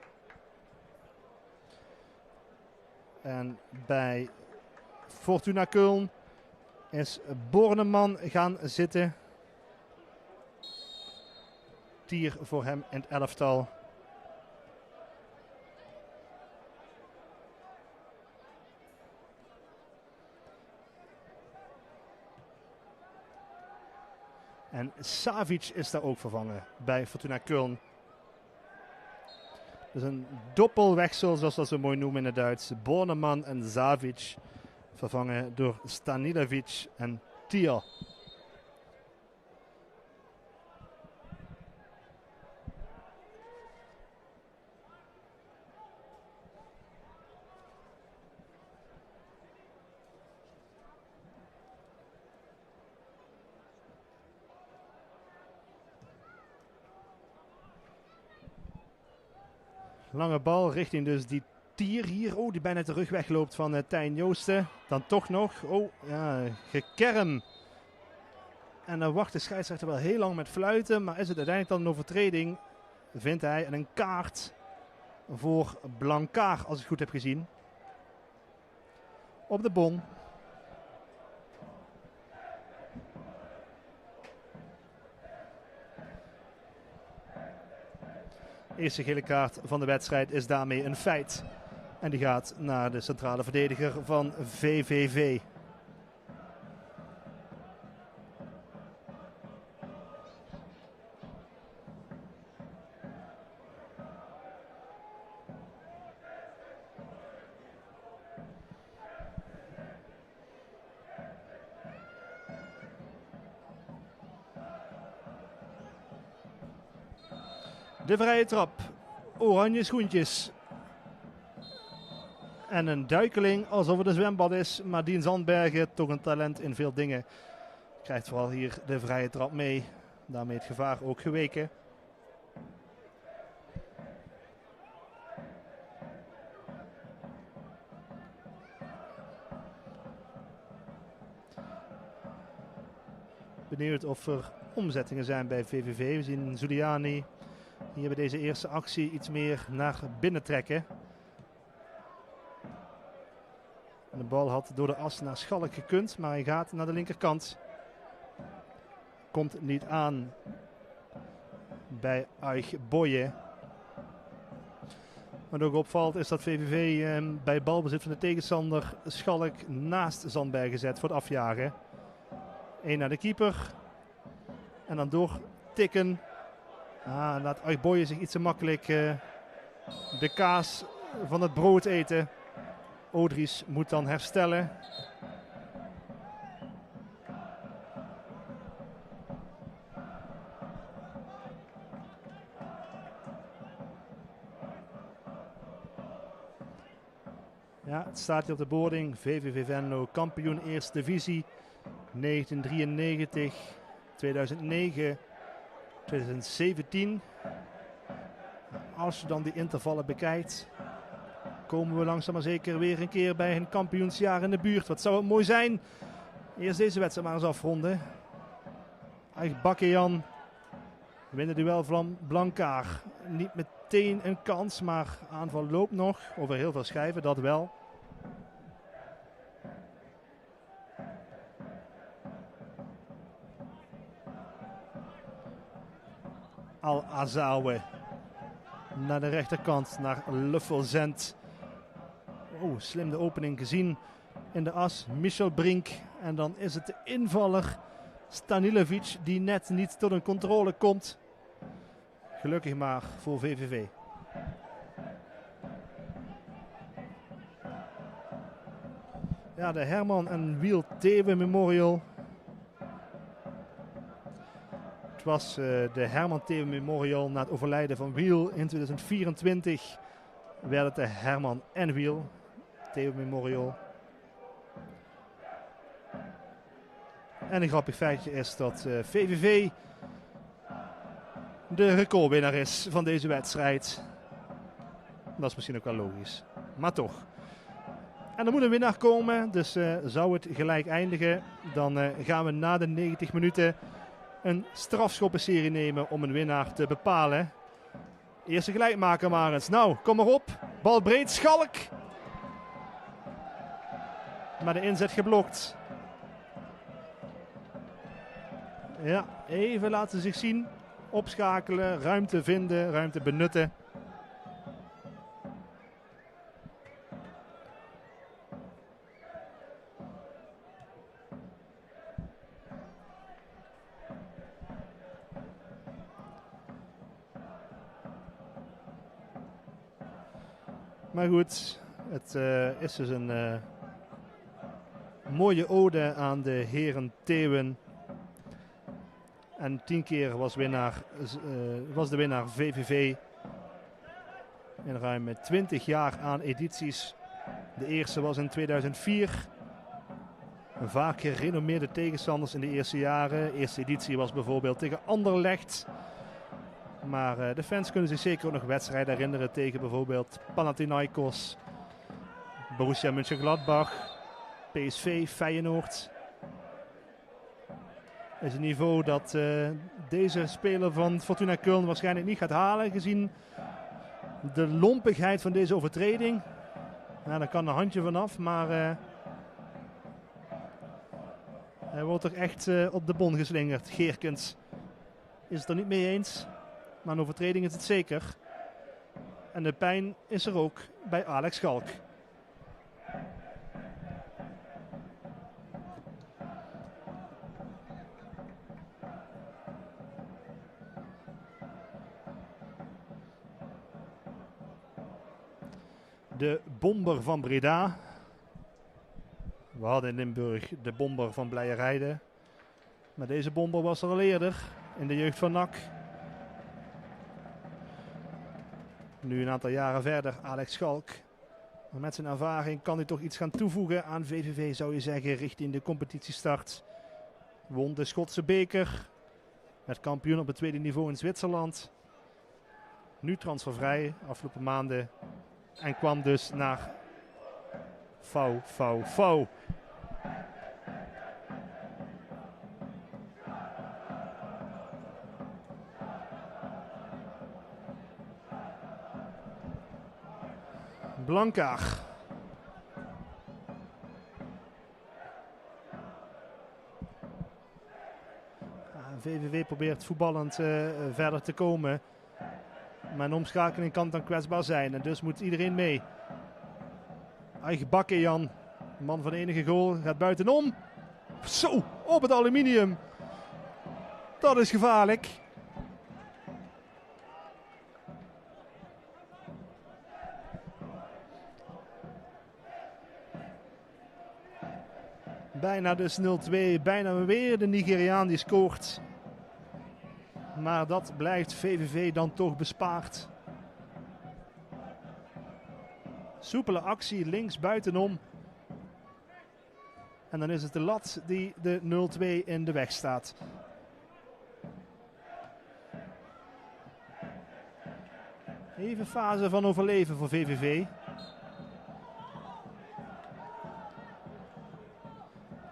Speaker 1: En bij Fortuna Köln is Borneman gaan zitten. Tier voor hem in het elftal. En Savic is daar ook vervangen bij Fortuna Köln. Dus een doppelwechsel, zoals dat zo mooi noemen in het Duits. Borneman en Savic vervangen door Stanilovic en Tier. Lange bal richting dus die Tier hier. Oh, die bijna de rug wegloopt van Tijn Joosten. Dan toch nog. Oh, ja, gekerm. En dan wacht de scheidsrechter wel heel lang met fluiten. Maar is het uiteindelijk dan een overtreding? Vindt hij. En een kaart voor Blancard, als ik het goed heb gezien. Op de bon. Eerste gele kaart van de wedstrijd is daarmee een feit. En die gaat naar de centrale verdediger van VVV. De vrije trap. Oranje schoentjes. En een duikeling alsof het een zwembad is. Maar Dien Zandbergen, toch een talent in veel dingen, krijgt vooral hier de vrije trap mee. Daarmee het gevaar ook geweken. Benieuwd of er omzettingen zijn bij VVV. We zien Zuliani hier bij deze eerste actie iets meer naar binnen trekken. En de bal had door de as naar Schalk gekund, maar hij gaat naar de linkerkant. Komt niet aan bij Aicheboye. Wat ook opvalt is dat VVV bij balbezit van de tegenstander Schalk naast Zandbergen zet voor het afjagen. 1 naar de keeper. En dan doortikken. Laat Aicheboye zich iets te makkelijk de kaas van het brood eten. Odries moet dan herstellen. Ja, het staat hier op de boarding. VVV Venlo, kampioen eerste divisie. 1993, 2009, 2017. Als je dan die intervallen bekijkt, komen we langzaam maar zeker weer een keer bij een kampioensjaar in de buurt. Wat zou het mooi zijn. Eerst deze wedstrijd maar eens afronden. Aigbakian wint het duel van Blankaar. Niet meteen een kans, maar aanval loopt nog. Over heel veel schijven, dat wel. Al-Azawi naar de rechterkant, naar Luffelzend. Oh, slim de opening gezien in de as. Michel Brink. En dan is het de invaller Stanilovic die net niet tot een controle komt. Gelukkig maar voor VVV. Ja, de Herman en Wiel Thewe Memorial. Het was de Herman Thewe Memorial na het overlijden van Wiel in 2024. Werd het de Herman en Wiel Thewe Memorial. En een grappig feitje is dat VVV de recordwinnaar is van deze wedstrijd. Dat is misschien ook wel logisch, maar toch. En er moet een winnaar komen, dus zou het gelijk eindigen, dan gaan we na de 90 minuten een strafschoppenserie nemen om een winnaar te bepalen. Eerste gelijkmaker maar eens. Nou, kom maar op. Bal breed, Schalk. Maar de inzet geblokt. Ja, even laten zich zien. Opschakelen, ruimte vinden, ruimte benutten. Maar goed, het is dus een mooie ode aan de heren Thewen. En 10 keer was de winnaar VVV. In ruim 20 jaar aan edities. De eerste was in 2004. Vaak gerenommeerde tegenstanders in de eerste jaren. De eerste editie was bijvoorbeeld tegen Anderlecht. Maar de fans kunnen zich zeker ook nog wedstrijden herinneren tegen bijvoorbeeld Panathinaikos, Borussia Mönchengladbach, PSV, Feyenoord. Het is een niveau dat deze speler van Fortuna Köln waarschijnlijk niet gaat halen, gezien de lompigheid van deze overtreding. Nou, daar kan een handje vanaf, maar hij wordt toch echt op de bon geslingerd. Geerkens is het er niet mee eens. Maar een overtreding is het zeker. En de pijn is er ook bij Alex Schalk. De bomber van Breda. We hadden in Limburg de bomber van Blijerijden. Maar deze bomber was er al eerder in de jeugd van NAC. Nu een aantal jaren verder, Alex Schalk. Maar met zijn ervaring kan hij toch iets gaan toevoegen aan VVV, zou je zeggen, richting de competitiestart. Won de Schotse beker. Werd kampioen op het tweede niveau in Zwitserland. Nu transfervrij, afgelopen maanden. En kwam dus naar VVV. Blankaar. VVV probeert voetballend verder te komen. Maar een omschakeling kan dan kwetsbaar zijn. En dus moet iedereen mee. Aigbakian, man van de enige goal, gaat buitenom. Zo, op het aluminium. Dat is gevaarlijk. Bijna dus 0-2. Bijna weer de Nigeriaan die scoort. Maar dat blijft VVV dan toch bespaard. Soepele actie links buitenom. En dan is het de lat die de 0-2 in de weg staat. Even fase van overleven voor VVV.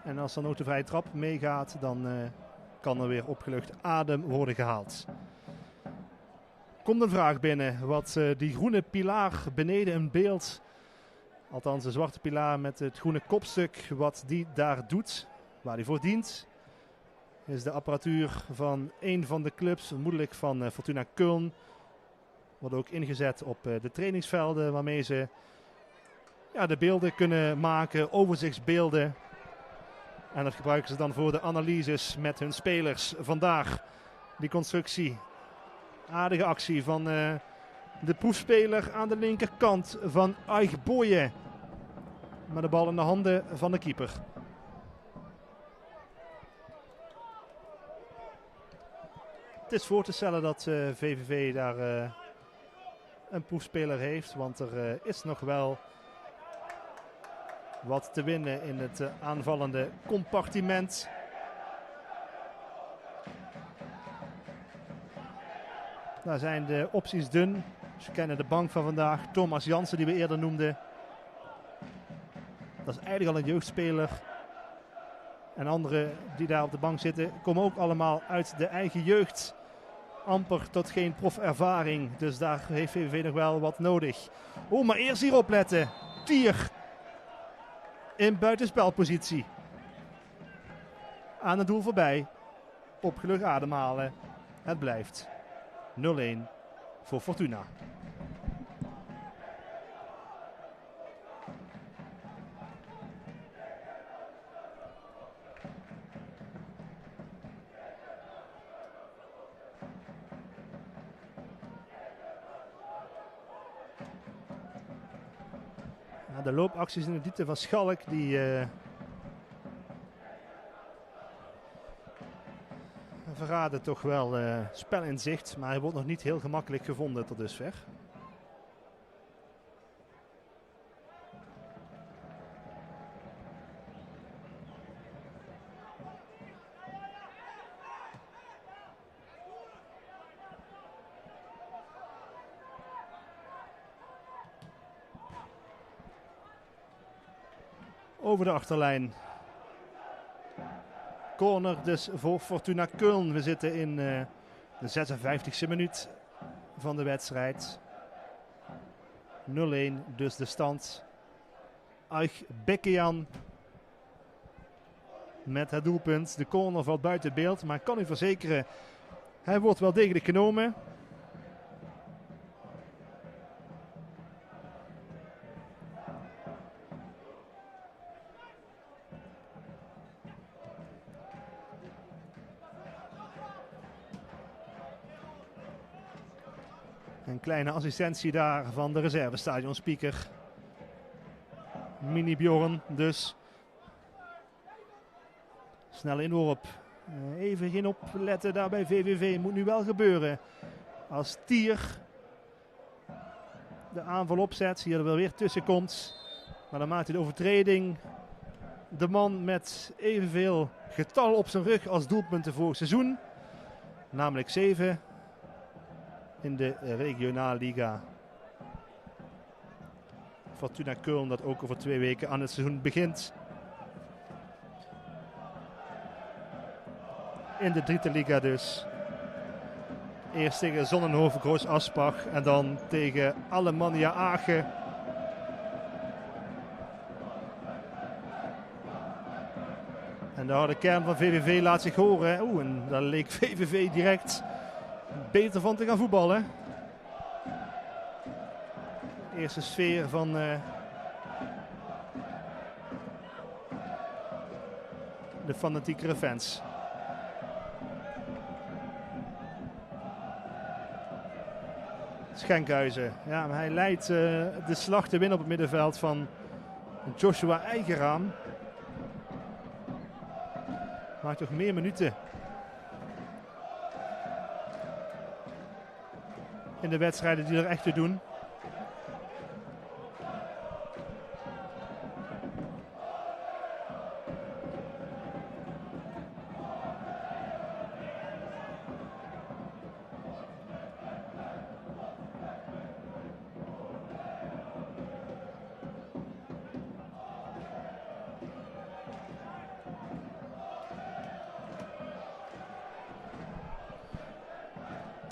Speaker 1: En als dan ook de vrije trap meegaat, dan kan er weer opgelucht adem worden gehaald. Komt een vraag binnen wat die groene pilaar beneden in beeld, althans de zwarte pilaar met het groene kopstuk, wat die daar doet, waar die voor dient, is de apparatuur van een van de clubs, vermoedelijk van Fortuna Köln. Wordt ook ingezet op de trainingsvelden waarmee ze de beelden kunnen maken, overzichtsbeelden. En dat gebruiken ze dan voor de analyses met hun spelers. Vandaag die constructie. Aardige actie van de proefspeler aan de linkerkant van Aigboye. Met de bal in de handen van de keeper. Het is voor te stellen dat VVV daar een proefspeler heeft. Want er is nog wel wat te winnen in het aanvallende compartiment. Daar zijn de opties dun. Dus we kennen de bank van vandaag. Thomas Jansen die we eerder noemden. Dat is eigenlijk al een jeugdspeler. En anderen die daar op de bank zitten komen ook allemaal uit de eigen jeugd. Amper tot geen profervaring. Dus daar heeft VVV nog wel wat nodig. Oh, maar eerst hier opletten. Tier. In buitenspelpositie. Aan het doel voorbij. Opgelucht ademhalen. Het blijft 0-1 voor Fortuna. De loopacties in de diepte van Schalk die verraden toch wel spel in zicht, maar hij wordt nog niet heel gemakkelijk gevonden tot dusver. Over de achterlijn. Corner dus voor Fortuna Köln. We zitten in de 56e minuut van de wedstrijd. 0-1 dus de stand. Aich Bekkejan met het doelpunt. De corner valt buiten beeld, maar ik kan u verzekeren, hij wordt wel degelijk genomen. Een kleine assistentie daar van de reservestadionspeaker. Mini Bjorn dus. Snelle inworp. Even geen opletten daar bij VVV. Moet nu wel gebeuren. Als Tier de aanval opzet. Hier er wel weer tussen komt. Maar dan maakt hij de overtreding. De man met evenveel getal op zijn rug als doelpunten vorig seizoen. Namelijk 7. In de Regionalliga. Fortuna Köln dat ook over 2 weken aan het seizoen begint. In de Dritte Liga dus. Eerst tegen Sonnenhoven Groß Asbach en dan tegen Alemannia Aachen. En de harde kern van VVV laat zich horen. En daar leek VVV direct beter van te gaan voetballen. Eerste sfeer van de fanatiekere fans. Schenkhuizen. Ja, maar hij leidt de slag te winnen op het middenveld van Joshua Eigeraam. Maakt toch meer minuten in de wedstrijden die er echt te doen.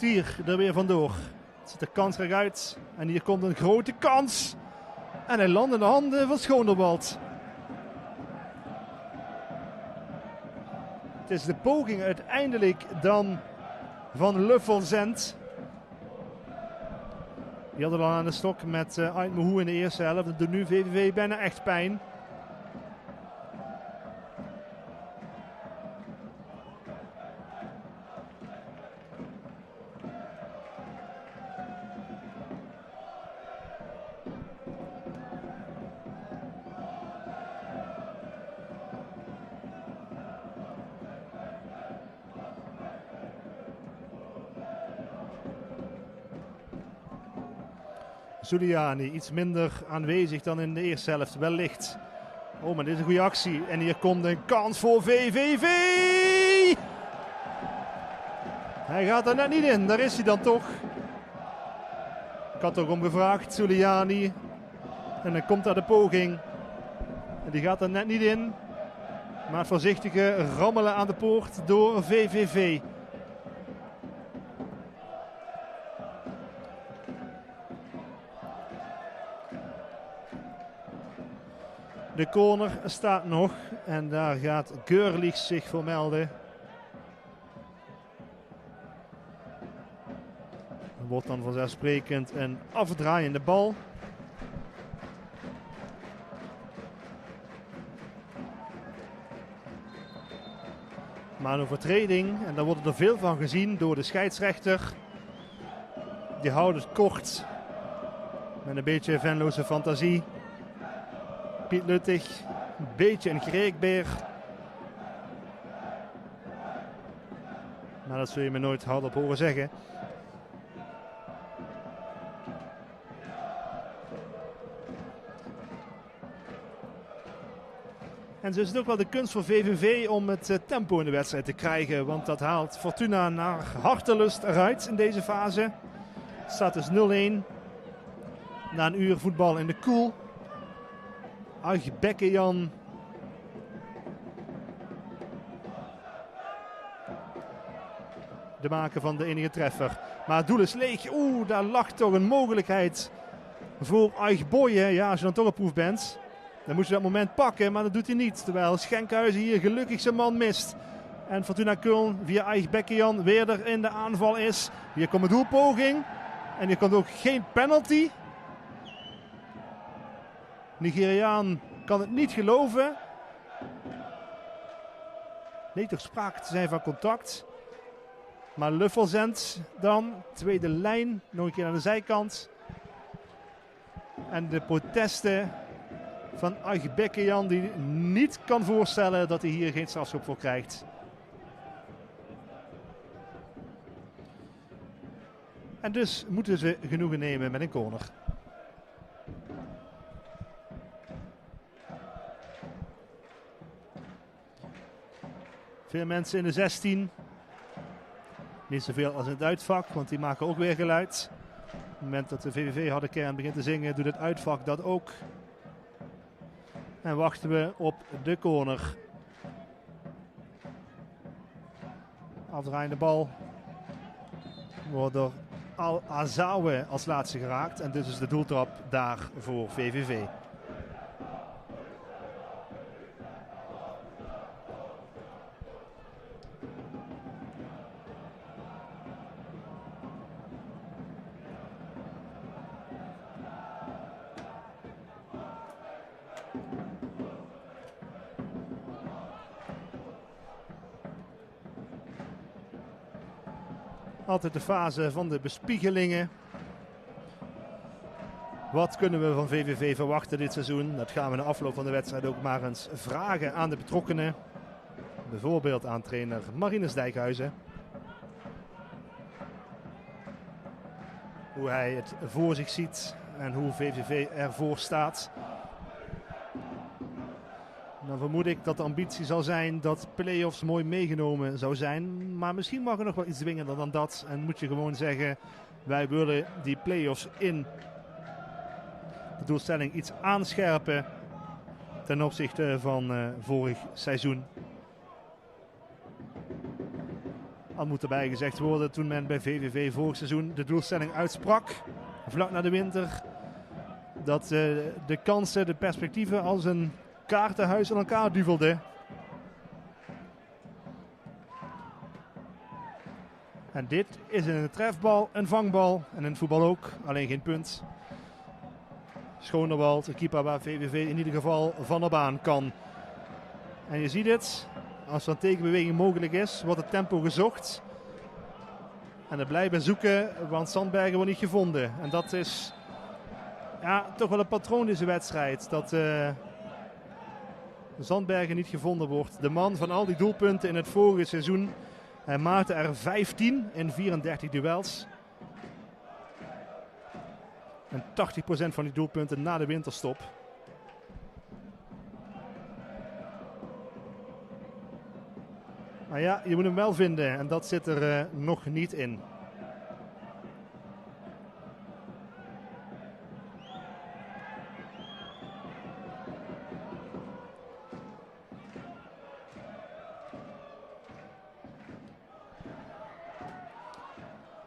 Speaker 1: Tier er weer vandoor. Het ziet er kansrijk uit. En hier komt een grote kans. En hij landt in de handen van Schoonderwald. Het is de poging uiteindelijk dan van Luffelzent. Die hadden al aan de stok met Ait Mohu in de eerste helft. Dat doet nu VVV bijna echt pijn. Zuliani iets minder aanwezig dan in de eerste helft, wellicht. Oh, maar dit is een goede actie. En hier komt een kans voor VVV. Hij gaat er net niet in, daar is hij dan toch. Ik had er om gevraagd, Zuliani. En dan komt daar de poging. En die gaat er net niet in. Maar het voorzichtige rammelen aan de poort door VVV. De corner staat nog en daar gaat Görlich zich voor melden. Wordt dan vanzelfsprekend een afdraaiende bal. Maar een overtreding, en daar wordt er veel van gezien door de scheidsrechter. Die houdt het kort met een beetje Venloze fantasie. Piet Luttig, een beetje een greekbeer. Maar dat zul je me nooit hardop horen zeggen. En zo is het ook wel de kunst voor VVV om het tempo in de wedstrijd te krijgen. Want dat haalt Fortuna naar hartelust eruit in deze fase. Het staat dus 0-1 na een uur voetbal in de koel. Agbekkejan. De maker van de enige treffer. Maar het doel is leeg. Oeh, daar lag toch een mogelijkheid voor Aigboye. Ja, als je dan toch op proef bent, dan moet je dat moment pakken, maar dat doet hij niet. Terwijl Schenkhuizen hier gelukkig zijn man mist. En Fortuna Köln via Agbekkejan weer er in de aanval is. Hier komt een doelpoging. En hier komt ook geen penalty. Nigeriaan kan het niet geloven. Nee, toch sprake te zijn van contact. Maar Luffelzent dan, tweede lijn, nog een keer aan de zijkant. En de protesten van Agbekkejan die niet kan voorstellen dat hij hier geen strafschop voor krijgt. En dus moeten ze genoegen nemen met een corner. Veel mensen in de 16. Niet zoveel als in het uitvak, want die maken ook weer geluid. Op het moment dat de VVV harde kern begint te zingen, doet het uitvak dat ook. En wachten we op de corner. Afdraaiende bal wordt door Al-Azawe als laatste geraakt. En dus is de doeltrap daar voor VVV. Altijd de fase van de bespiegelingen. Wat kunnen we van VVV verwachten dit seizoen? Dat gaan we na afloop van de wedstrijd ook maar eens vragen aan de betrokkenen. Bijvoorbeeld aan trainer Marinus Dijkhuizen. Hoe hij het voor zich ziet en hoe VVV ervoor staat. Dan vermoed ik dat de ambitie zal zijn dat play-offs mooi meegenomen zou zijn. Maar misschien mag er nog wel iets dwingender dan dat. En moet je gewoon zeggen, wij willen die play-offs in de doelstelling iets aanscherpen ten opzichte van vorig seizoen. Had moet erbij gezegd worden toen men bij VVV vorig seizoen de doelstelling uitsprak, vlak na de winter, dat de kansen, de perspectieven als een kaartenhuis aan elkaar duvelden. En dit is een trefbal, een vangbal en in voetbal ook, alleen geen punt. Schoonderwald, een keeper waar VVV in ieder geval van op aan kan. En je ziet het, als er een tegenbeweging mogelijk is, wordt het tempo gezocht. En het blijven zoeken, want Sandbergen wordt niet gevonden. En dat is toch wel een patroon deze wedstrijd. Dat Sandbergen niet gevonden wordt. De man van al die doelpunten in het vorige seizoen. Hij maakte er 15 in 34 duels. En 80% van die doelpunten na de winterstop. Maar ja, je moet hem wel vinden en dat zit er nog niet in.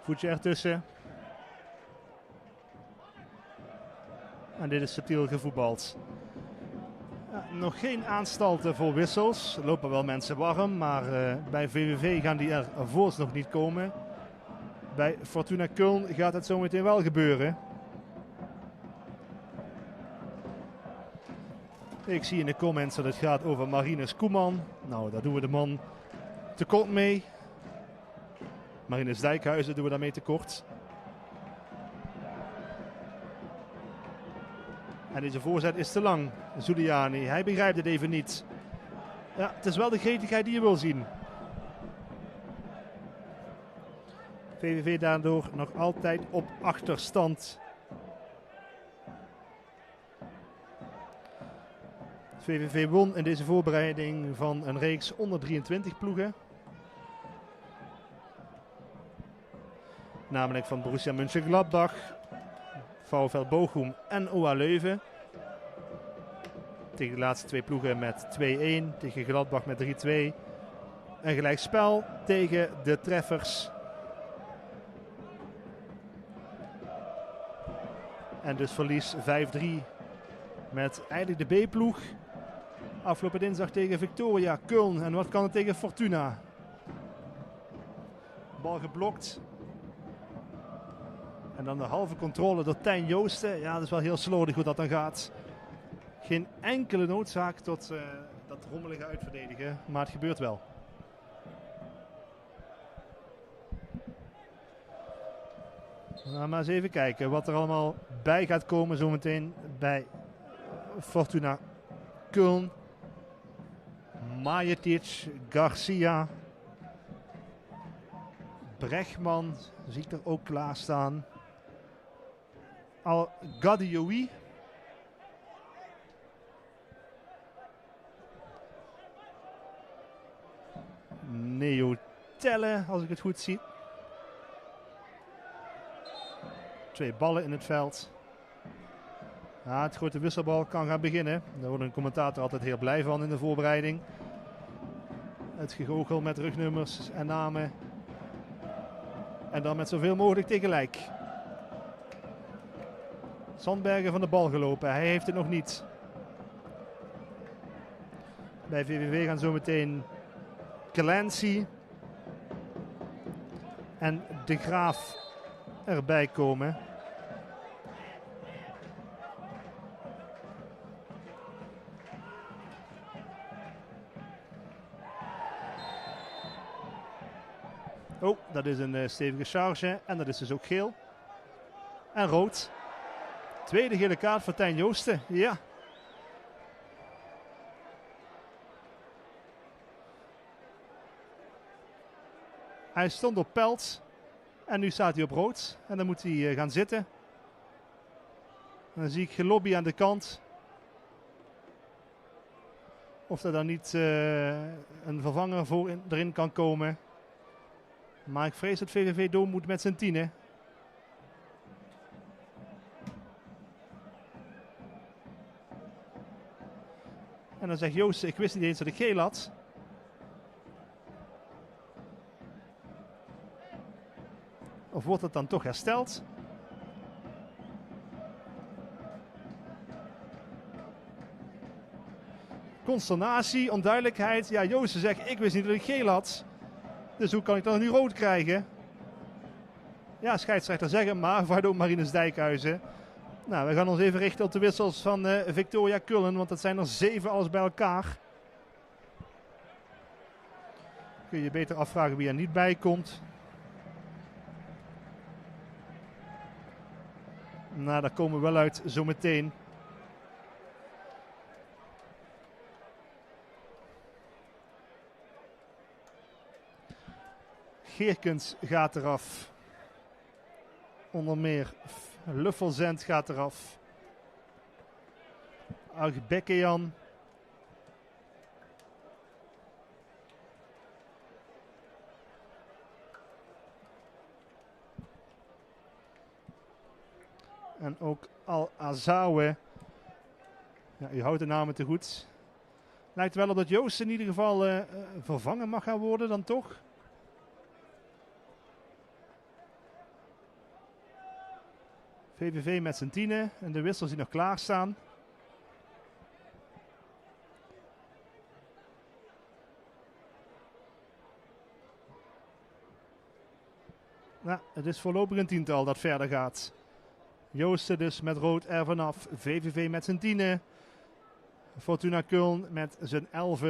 Speaker 1: Voetje ertussen. En dit is subtiel gevoetbald. Ja, nog geen aanstalten voor wissels. Er lopen wel mensen warm, maar bij VVV gaan die er vooralsnog niet komen. Bij Fortuna Köln gaat het zometeen wel gebeuren. Ik zie in de comments dat het gaat over Marinus Koeman. Nou, daar doen we de man tekort mee. Marinus Dijkhuizen doen we daarmee tekort. En deze voorzet is te lang. Zuliani, hij begrijpt het even niet. Ja, het is wel de gretigheid die je wil zien. VVV daardoor nog altijd op achterstand. VVV won in deze voorbereiding van een reeks onder 23 ploegen. Namelijk van Borussia Mönchengladbach, VfL Bochum en OA Leuven. Tegen de laatste twee ploegen met 2-1, tegen Gladbach met 3-2. Een gelijkspel tegen de treffers. En dus verlies 5-3 met eigenlijk de B-ploeg. Afgelopen dinsdag tegen Victoria Köln. En wat kan het tegen Fortuna? Bal geblokt. En dan de halve controle door Tijn Joosten. Ja, dat is wel heel slordig hoe dat dan gaat. Geen enkele noodzaak tot dat rommelige uitverdedigen. Maar het gebeurt wel. Nou, maar eens even kijken wat er allemaal bij gaat komen zometeen bij Fortuna Köln. Majetic, Garcia, Bregman zie ik er ook klaarstaan. Al-Gadioui. Neotelle, als ik het goed zie. 2 ballen in het veld. Ja, het grote wisselbal kan gaan beginnen. Daar wordt een commentator altijd heel blij van in de voorbereiding. Het gegoochel met rugnummers en namen. En dan met zoveel mogelijk tegelijk. Sandbergen van de bal gelopen. Hij heeft het nog niet. Bij VVV gaan zometeen Clancy en De Graaf erbij komen. Oh, dat is een stevige charge en dat is dus ook geel. En rood. Tweede gele kaart voor Tijn Joosten, ja. Hij stond op pelt en nu staat hij op rood. En dan moet hij gaan zitten. En dan zie ik gelobby aan de kant. Of er dan niet een vervanger voor erin kan komen. Maar ik vrees dat VVV door moet met zijn 10. En dan zegt Joost, ik wist niet eens dat ik geel had. Of wordt het dan toch hersteld? Consternatie, onduidelijkheid. Ja, Joosten zegt, ik wist niet dat ik geel had. Dus hoe kan ik dan nu rood krijgen? Ja, scheidsrechter zeggen, maar waardoor Marinus Dijkhuizen. Nou, we gaan ons even richten op de wissels van Victoria Kullen, want dat zijn er 7 alles bij elkaar. Kun je beter afvragen wie er niet bij komt. Nou, daar komen we wel uit zometeen. Geerkens gaat eraf. Onder meer Luffelzend gaat eraf. Agbekejan. En ook Al-Azawe. Ja, u houdt de namen te goed. Lijkt wel op dat Joost in ieder geval vervangen mag gaan worden dan toch. VVV met z'n 10 en de wissels die nog klaarstaan. Nou, het is voorlopig een 10-tal dat verder gaat. Joosten dus met rood er vanaf. VVV met z'n 10. Fortuna Köln met zijn 11.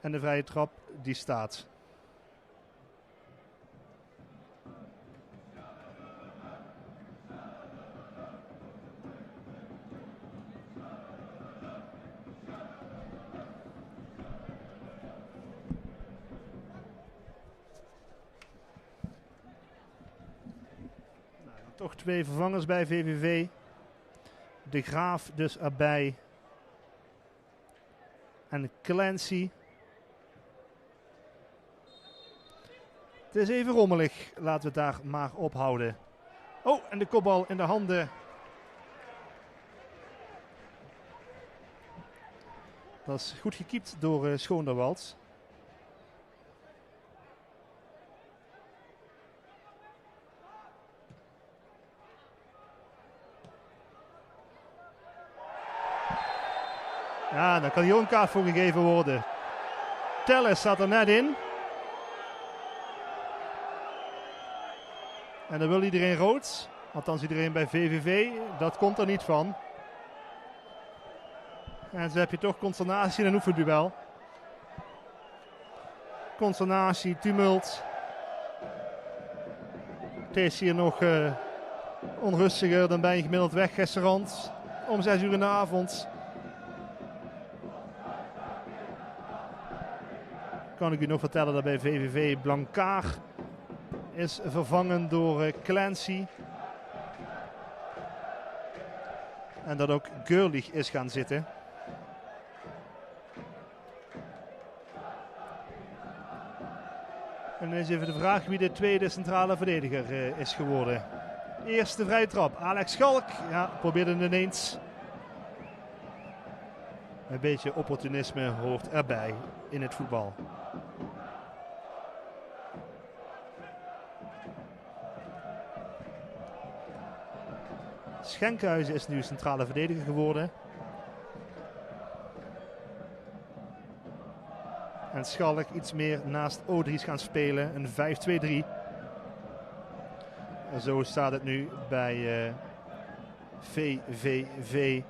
Speaker 1: En de vrije trap die staat. Toch 2 vervangers bij VVV. De Graaf dus erbij. En Clancy. Het is even rommelig. Laten we het daar maar ophouden. Oh, en de kopbal in de handen. Dat is goed gekiept door Schoonderwald. Ja, dan kan hier ook een kaart voor gegeven worden. Telles zat er net in. En dan wil iedereen rood. Althans iedereen bij VVV. Dat komt er niet van. En zo heb je toch consternatie in een oefenduel. Consternatie, tumult. Het is hier nog onrustiger dan bij een gemiddeld wegrestaurant. Om 6 uur in de avond. Kan ik u nog vertellen dat bij VVV Blancaar is vervangen door Clancy. En dat ook Görlich is gaan zitten. En dan is even de vraag wie de tweede centrale verdediger is geworden. Eerste vrije trap, Alex Schalk. Ja, probeerde het ineens. Een beetje opportunisme hoort erbij in het voetbal. Schenkhuizen is nu centrale verdediger geworden. En Schalk iets meer naast Odries gaan spelen. Een 5-2-3. En zo staat het nu bij VVV.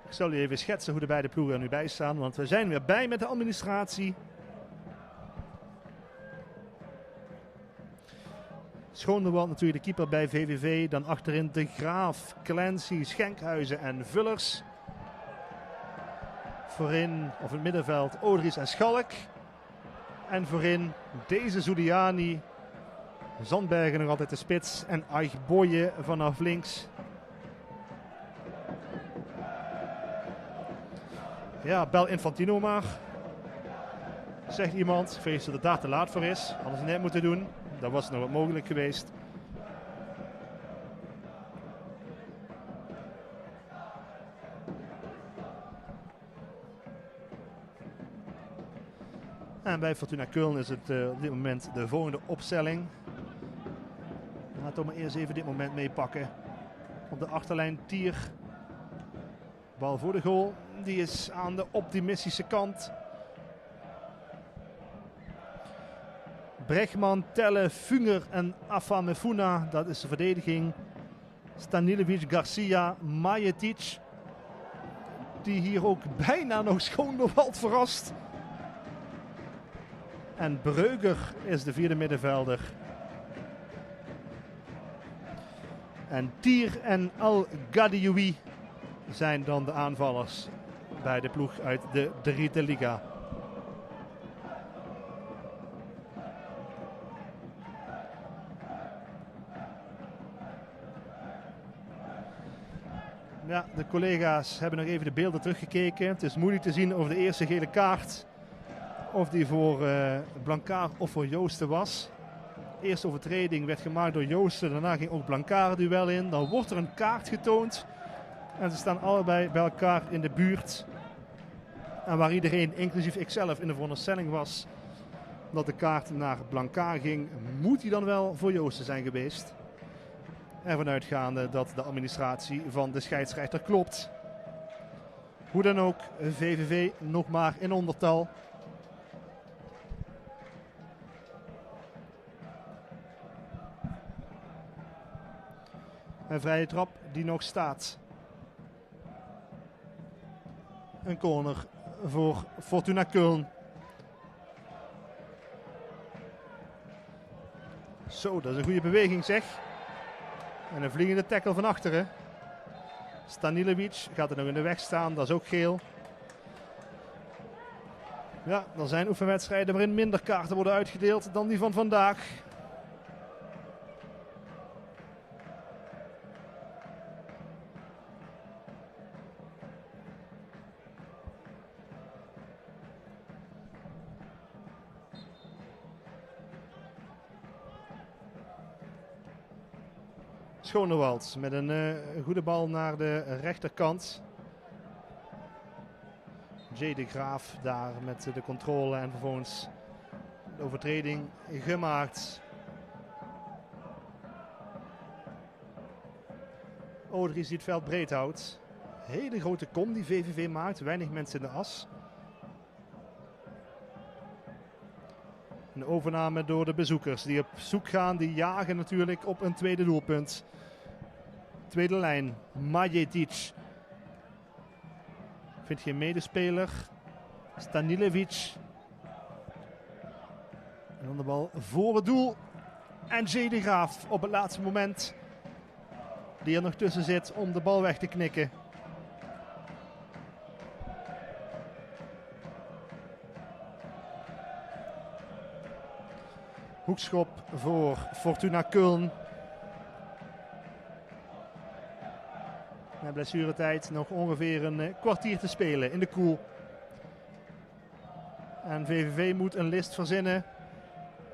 Speaker 1: Ik zal u even schetsen hoe de beide ploegen er nu bij staan, want we zijn weer bij met de administratie. Schoonderwald natuurlijk de keeper bij VVV. Dan achterin De Graaf, Clancy, Schenkhuizen en Vullers. Voorin, of in het middenveld, Odries en Schalk. En voorin deze Zuliani, Zandbergen nog altijd de spits en Aichboye vanaf links. Ja, bel Infantino maar. Zegt iemand. Ik vrees dat het daar te laat voor is. Hadden ze net moeten doen. Dat was nog wat mogelijk geweest. En bij Fortuna Köln is het op dit moment de volgende opstelling. Laten we maar eerst even dit moment meepakken. Op de achterlijn Tier. Bal voor de goal. Die is aan de optimistische kant. Bregman, Telle, Funger en Afamefuna. Dat is de verdediging. Stanilevic, Garcia, Majetic. Die hier ook bijna nog Schoonderwald verrast. En Breuger is de vierde middenvelder. En Tier en Al-Gadioui zijn dan de aanvallers bij de ploeg uit de Dritte Liga. Ja, de collega's hebben nog even de beelden teruggekeken. Het is moeilijk te zien over de eerste gele kaart. Of die voor Blancard of voor Joosten was. De eerste overtreding werd gemaakt door Joosten. Daarna ging ook Blancard duel in. Dan wordt er een kaart getoond. En ze staan allebei bij elkaar in de buurt. En waar iedereen, inclusief ikzelf, in de veronderstelling was dat de kaart naar Blancard ging, moet die dan wel voor Joosten zijn geweest. Ervan uitgaande dat de administratie van de scheidsrechter klopt. Hoe dan ook, VVV nog maar in ondertal. Een vrije trap die nog staat. Een corner voor Fortuna Köln. Zo, dat is een goede beweging zeg. En een vliegende tackle van achteren. Stanilevic gaat er nog in de weg staan, dat is ook geel. Ja, er zijn oefenwedstrijden waarin minder kaarten worden uitgedeeld dan die van vandaag. Schoonderwald met een goede bal naar de rechterkant. J. de Graaf daar met de controle en vervolgens de overtreding gemaakt. Odries die het veld breed houdt. Hele grote kom die VVV maakt, weinig mensen in de as. Een overname door de bezoekers die op zoek gaan, die jagen natuurlijk op een tweede doelpunt. Tweede lijn, Majetic. Vindt geen medespeler. Stanilevic. En dan de bal voor het doel. En J. de Graaf op het laatste moment. Die er nog tussen zit om de bal weg te knikken. Hoekschop voor Fortuna Köln. Na blessuretijd nog ongeveer een kwartier te spelen in de koel. En VVV moet een list verzinnen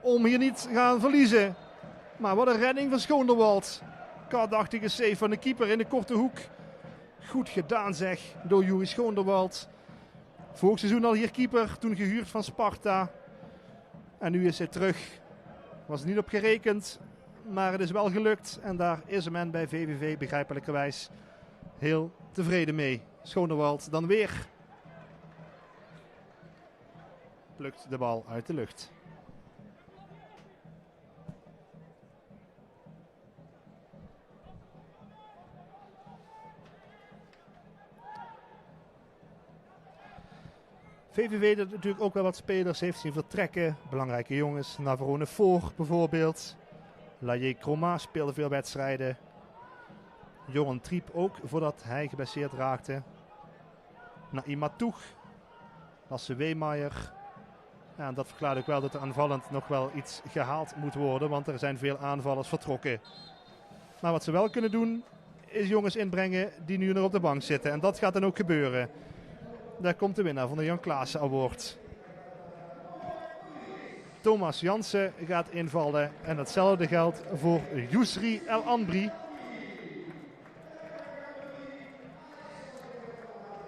Speaker 1: om hier niet te gaan verliezen. Maar wat een redding van Schoonderwald. Katachtige save van de keeper in de korte hoek. Goed gedaan zeg door Juri Schoonderwald. Vorig seizoen al hier keeper, toen gehuurd van Sparta. En nu is hij terug. Was er niet op gerekend, maar het is wel gelukt. En daar is men bij VVV begrijpelijkerwijs heel tevreden mee. Schoonderwald dan weer. Plukt de bal uit de lucht. VVV dat natuurlijk ook wel wat spelers heeft zien vertrekken. Belangrijke jongens. Navarone voor bijvoorbeeld. Laye Croma speelde veel wedstrijden. Johan Triep ook voordat hij geblesseerd raakte. Naïm Matoug. Lasse Weemeyer. Ja, en dat verklaart ook wel dat er aanvallend nog wel iets gehaald moet worden. Want er zijn veel aanvallers vertrokken. Maar wat ze wel kunnen doen, is jongens inbrengen die nu nog op de bank zitten. En dat gaat dan ook gebeuren. Daar komt de winnaar van de Jan Klaassen Award. Thomas Jansen gaat invallen. En hetzelfde geldt voor Yousri El Anbri.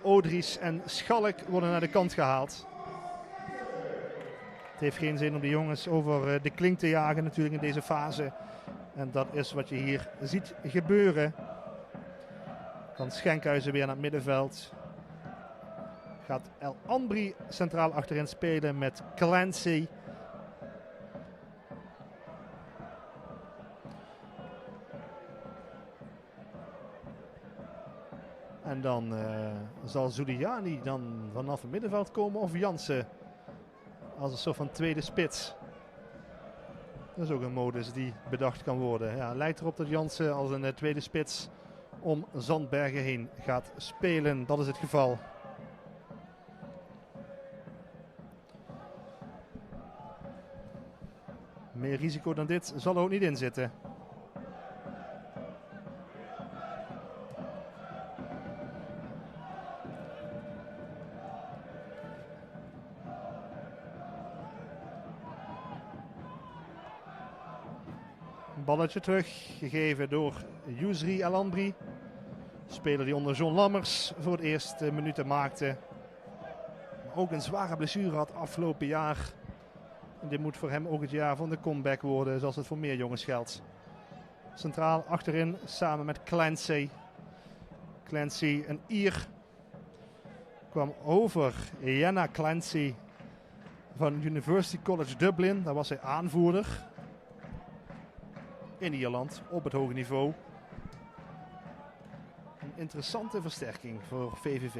Speaker 1: Odries en Schalk worden naar de kant gehaald. Het heeft geen zin om de jongens over de klink te jagen natuurlijk in deze fase. En dat is wat je hier ziet gebeuren. Dan Schenkhuizen weer naar het middenveld. Gaat El Anbri centraal achterin spelen met Clancy. En dan zal Zuliani dan vanaf het middenveld komen of Jansen als een soort van tweede spits. Dat is ook een modus die bedacht kan worden. Ja, lijkt erop dat Jansen als een tweede spits om Zandbergen heen gaat spelen. Dat is het geval. Meer risico dan dit zal er ook niet in zitten. Balletje terug, gegeven door Yousri El Anbri. Speler die onder John Lammers voor het eerst minuten maakte. Maar ook een zware blessure had afgelopen jaar. En dit moet voor hem ook het jaar van de comeback worden, zoals het voor meer jongens geldt. Centraal achterin samen met Clancy. Clancy, een Ier, kwam over Jenna Clancy van University College Dublin. Daar was hij aanvoerder. In Ierland, op het hoge niveau. Een interessante versterking voor VVV.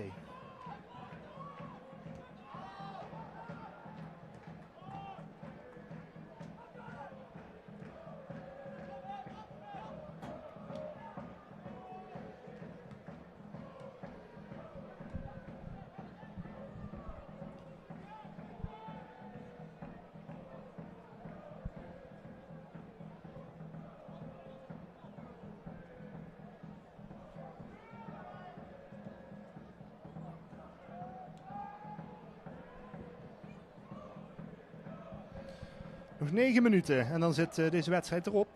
Speaker 1: Nog 9 minuten en dan zit deze wedstrijd erop.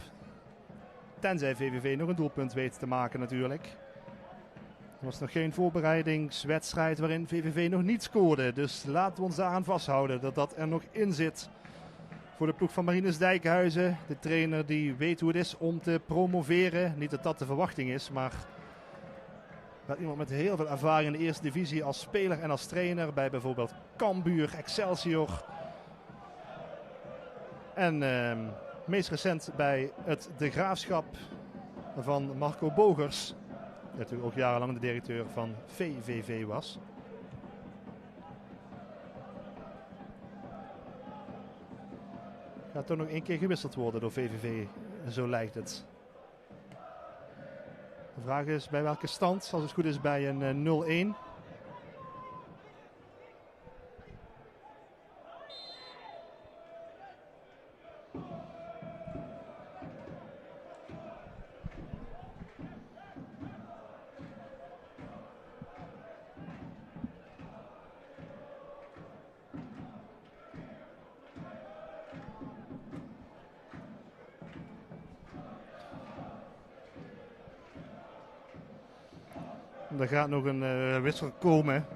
Speaker 1: Tenzij VVV nog een doelpunt weet te maken natuurlijk. Er was nog geen voorbereidingswedstrijd waarin VVV nog niet scoorde. Dus laten we ons daaraan vasthouden dat dat er nog in zit. Voor de ploeg van Marinus Dijkhuizen. De trainer die weet hoe het is om te promoveren. Niet dat dat de verwachting is, maar wel iemand met heel veel ervaring in de eerste divisie als speler en als trainer. Bij bijvoorbeeld Cambuur, Excelsior. En meest recent bij het De Graafschap van Marco Bogers. Die natuurlijk ook jarenlang de directeur van VVV was. Gaat toch nog 1 keer gewisseld worden door VVV, zo lijkt het. De vraag is bij welke stand, als het goed is bij een 0-1. Er gaat nog een wissel komen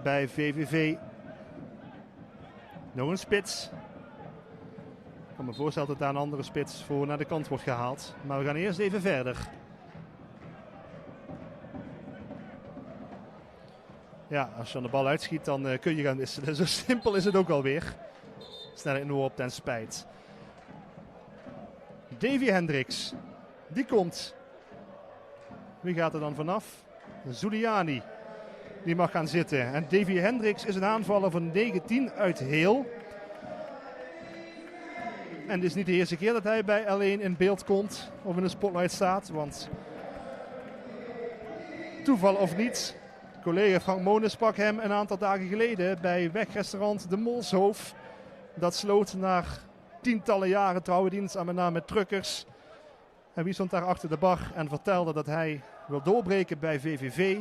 Speaker 1: bij VVV. Nog een spits. Ik kan me voorstellen dat daar een andere spits voor naar de kant wordt gehaald. Maar we gaan eerst even verder. Ja, als je aan de bal uitschiet dan kun je gaan wisselen. Zo simpel is het ook alweer. Snelheid in op ten spijt. Davy Hendricks. Die komt. Wie gaat er dan vanaf? Zuliani. Die mag gaan zitten. En Davy Hendricks is een aanvaller van 19 uit Heel. En het is niet de eerste keer dat hij bij L1 in beeld komt. Of in de spotlight staat. Want toeval of niet, collega Frank Monen sprak hem een aantal dagen geleden bij wegrestaurant De Molshoof. Dat sloot na tientallen jaren trouwe dienst aan met name truckers. En wie stond daar achter de bar en vertelde dat hij wil doorbreken bij VVV.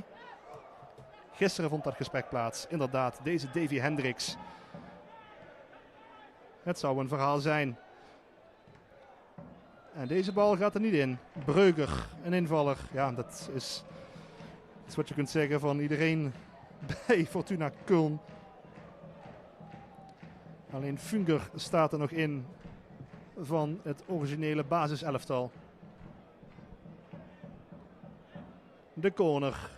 Speaker 1: Gisteren vond dat gesprek plaats. Inderdaad, deze Davy Hendricks. Het zou een verhaal zijn. En deze bal gaat er niet in. Breuger, een invaller. Ja, dat is wat je kunt zeggen van iedereen bij Fortuna Köln. Alleen Funger staat er nog in van het originele basiselftal. De corner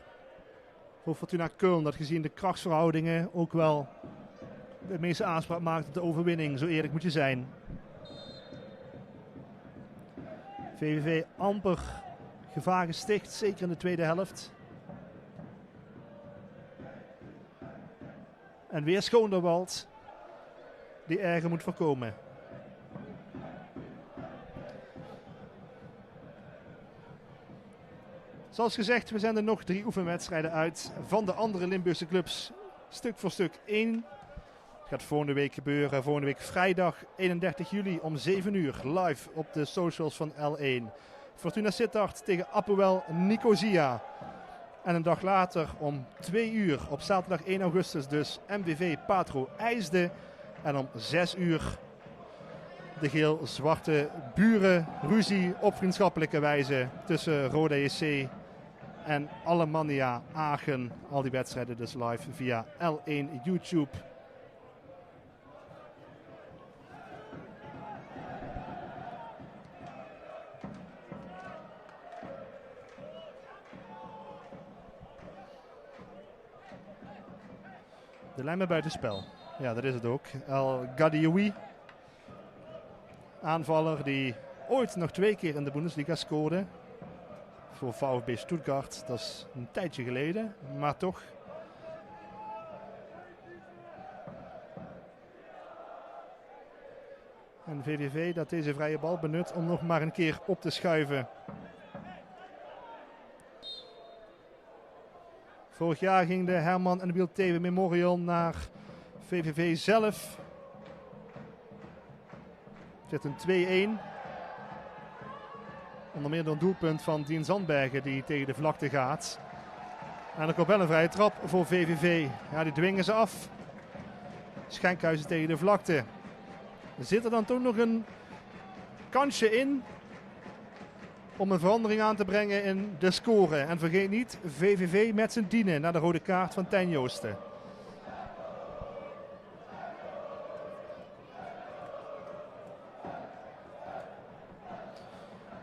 Speaker 1: voor Fortuna Köln, dat gezien de krachtsverhoudingen ook wel de meeste aanspraak maakt op de overwinning. Zo eerlijk moet je zijn. VVV amper gevaar gesticht, zeker in de tweede helft. En weer Schoonderwald, die erger moet voorkomen. Zoals gezegd, we zenden nog 3 oefenwedstrijden uit van de andere Limburgse clubs. Stuk voor stuk 1. Het gaat volgende week gebeuren. Volgende week vrijdag 31 juli om 7 uur live op de socials van L1. Fortuna Sittard tegen Apoel Nicosia. En een dag later om 2 uur op zaterdag 1 augustus dus MVV Patro IJsden. En om 6 uur de geel-zwarte burenruzie op vriendschappelijke wijze tussen Roda JC en Alemannia Aachen. Al die wedstrijden dus live via L1 YouTube. De lijn met buitenspel. Ja, dat is het ook. El Gadioui. Aanvaller die ooit nog 2 keer in de Bundesliga scoorde. Voor VfB Stuttgart. Dat is een tijdje geleden, maar toch. En VVV dat deze vrije bal benut om nog maar een keer op te schuiven. Vorig jaar ging de Herman en de Wiel Tewe Memorial naar VVV zelf. Het zit een 2-1. Onder meer door een doelpunt van Dien Zandbergen die tegen de vlakte gaat. En er komt wel een vrije trap voor VVV. Ja, die dwingen ze af. Schenkhuizen tegen de vlakte. Er zit er dan toch nog een kansje in om een verandering aan te brengen in de score. En vergeet niet, VVV met zijn dienen naar de rode kaart van Tijn Joosten.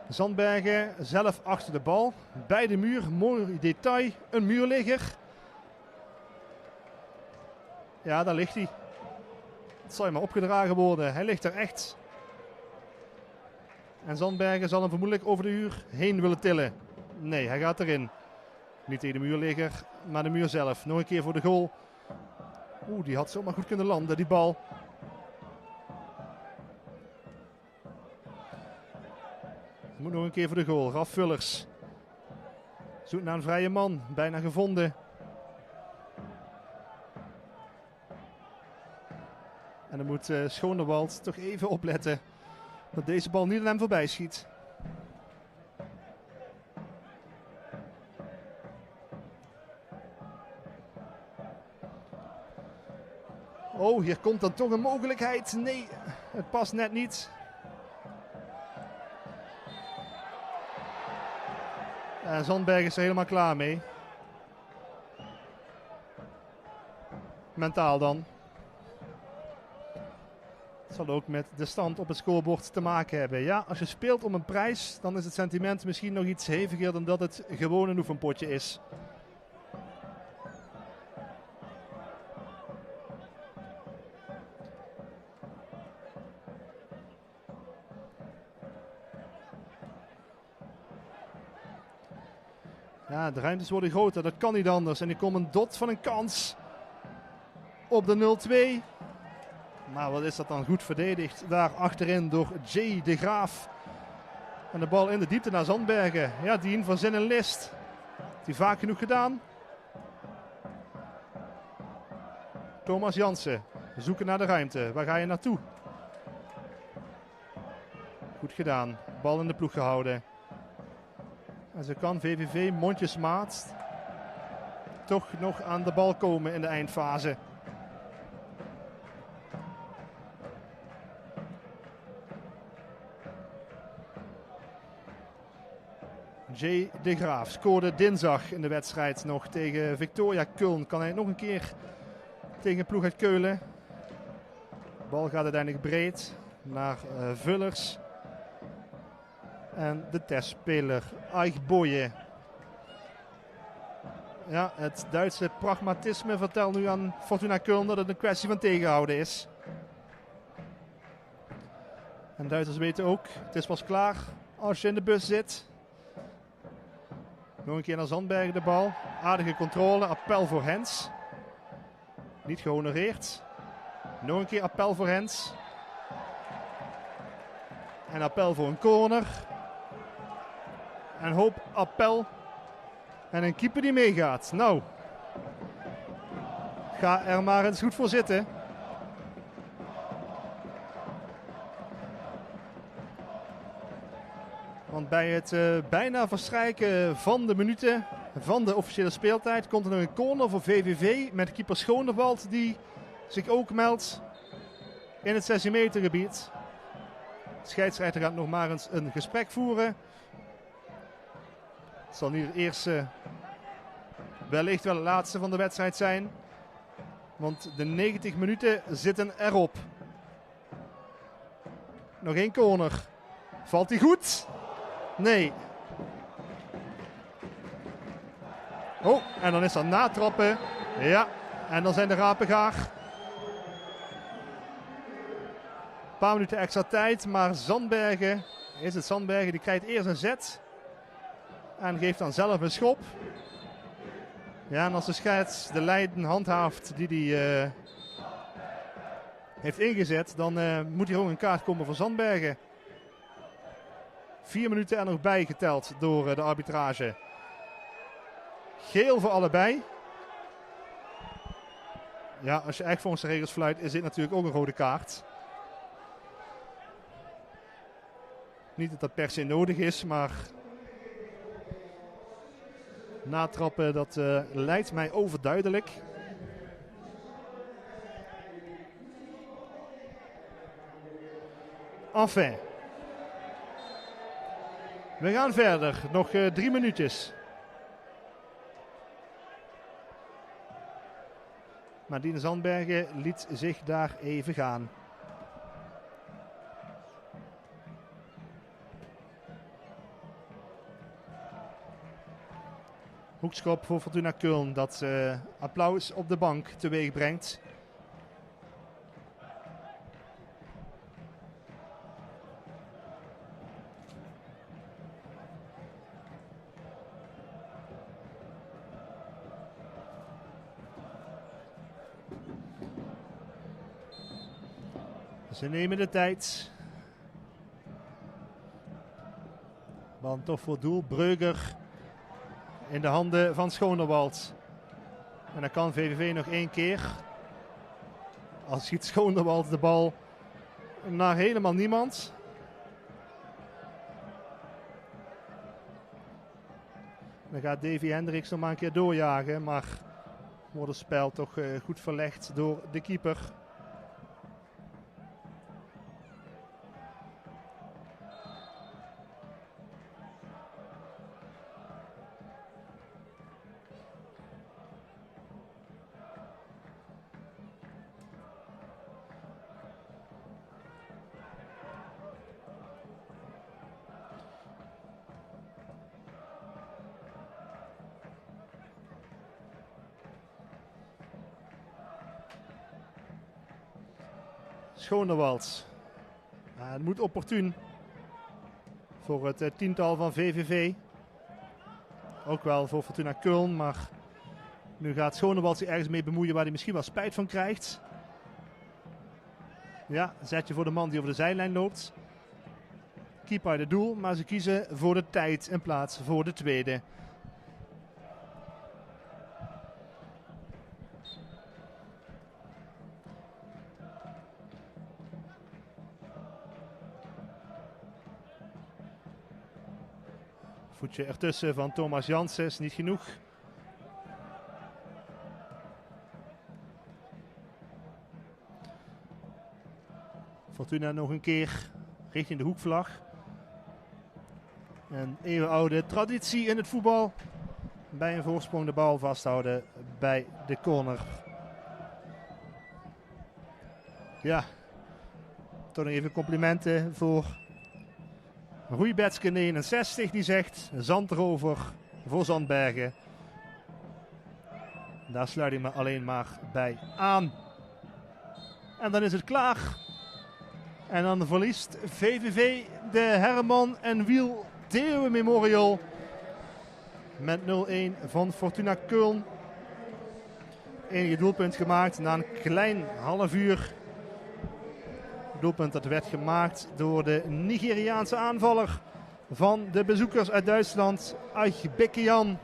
Speaker 1: Zandbergen zelf achter de bal. Bij de muur, mooi detail. Een muurligger. Ja, daar ligt hij. Het zal maar opgedragen worden. Hij ligt er echt. En Zandbergen zal hem vermoedelijk over de muur heen willen tillen. Nee, hij gaat erin. Niet tegen de muurligger, maar de muur zelf. Nog een keer voor de goal. Oeh, die had zomaar goed kunnen landen, die bal. Moet nog een keer voor de goal. Raf Vullers. Zoekt naar een vrije man. Bijna gevonden. En dan moet Schoonderwald toch even opletten dat deze bal niet aan hem voorbij schiet. Oh, hier komt dan toch een mogelijkheid. Nee, het past net niet. En Zandbergen is er helemaal klaar mee. Mentaal dan. Het zal ook met de stand op het scorebord te maken hebben. Ja, als je speelt om een prijs, dan is het sentiment misschien nog iets heviger dan dat het gewoon een oefenpotje is. Ja, de ruimtes worden groter, dat kan niet anders. En er komt een dot van een kans op de 0-2. Maar wat is dat dan goed verdedigd daar achterin door J. de Graaf. En de bal in de diepte naar Zandbergen. Ja, Dien van zin en list. Heeft hij vaak genoeg gedaan? Thomas Jansen, zoeken naar de ruimte. Waar ga je naartoe? Goed gedaan. Bal in de ploeg gehouden. En zo kan VVV mondjesmaat toch nog aan de bal komen in de eindfase. Jay de Graaf scoorde dinsdag in de wedstrijd nog tegen Victoria Köln. Kan hij nog een keer tegen een ploeg uit Keulen. De bal gaat uiteindelijk breed naar Vullers. En de testspeler Aich Boye. Ja, het Duitse pragmatisme vertelt nu aan Fortuna Köln dat het een kwestie van tegenhouden is. En Duitsers weten ook, het is pas klaar als je in de bus zit. Nog een keer naar Zandbergen de bal. Aardige controle, appel voor Hens. Niet gehonoreerd. Nog een keer appel voor Hens. En appel voor een corner. En hoop appel. En een keeper die meegaat. Nou, ga er maar eens goed voor zitten. Want bij het bijna verstrijken van de minuten van de officiële speeltijd komt er nog een corner voor VVV met keeper Schonewald die zich ook meldt in het 16 meter gebied. De scheidsrechter gaat nog maar eens een gesprek voeren. Het zal nu de eerste, wellicht wel de laatste van de wedstrijd zijn. Want de 90 minuten zitten erop. Nog één corner. Valt hij goed? Nee. Oh, en dan is er natrappen. Ja, en dan zijn de rapen gaar. Een paar minuten extra tijd, maar Zandbergen, is het Zandbergen, die krijgt eerst een zet. En geeft dan zelf een schop. Ja, en als de scheids de lijn handhaaft die hij heeft ingezet, dan moet hier ook een kaart komen voor Zandbergen. 4 minuten er nog bij geteld door de arbitrage. Geel voor allebei. Ja, als je echt volgens de regels fluit, is dit natuurlijk ook een rode kaart. Niet dat dat per se nodig is, maar natrappen, dat lijkt mij overduidelijk. Enfin. We gaan verder. Nog 3 minuutjes. Maar Dien Zandbergen liet zich daar even gaan. Hoekschop voor Fortuna Köln dat applaus op de bank teweeg brengt. Ze nemen de tijd. Want toch voor doel Breuger in de handen van Schonewald. En dan kan VVV nog 1 keer. Als schiet Schonewald de bal naar helemaal niemand. Dan gaat Davy Hendricks nog maar een keer doorjagen. Maar wordt het spel toch goed verlegd door de keeper. Schonewald. Het moet opportun voor het tiental van VVV. Ook wel voor Fortuna Köln, maar nu gaat Schonewald zich ergens mee bemoeien waar hij misschien wel spijt van krijgt. Ja, zetje voor de man die over de zijlijn loopt. Keeper uit het doel, maar ze kiezen voor de tijd in plaats voor de tweede. Voetje ertussen van Thomas Jansen is niet genoeg. Fortuna nog een keer richting de hoekvlag. Een eeuwenoude traditie in het voetbal. Bij een voorsprong de bal vasthouden bij de corner. Ja, toch nog even complimenten voor Roei Betske 69. Die zegt zand erover voor Zandbergen. Daar sluit ik me alleen maar bij aan. En dan is het klaar. En dan verliest VVV de Herman en Wiel Theeuwen Memorial met 0-1 van Fortuna Köln. Enige doelpunt gemaakt na een klein half uur. Doelpunt dat werd gemaakt door de Nigeriaanse aanvaller van de bezoekers uit Duitsland, Aybekian.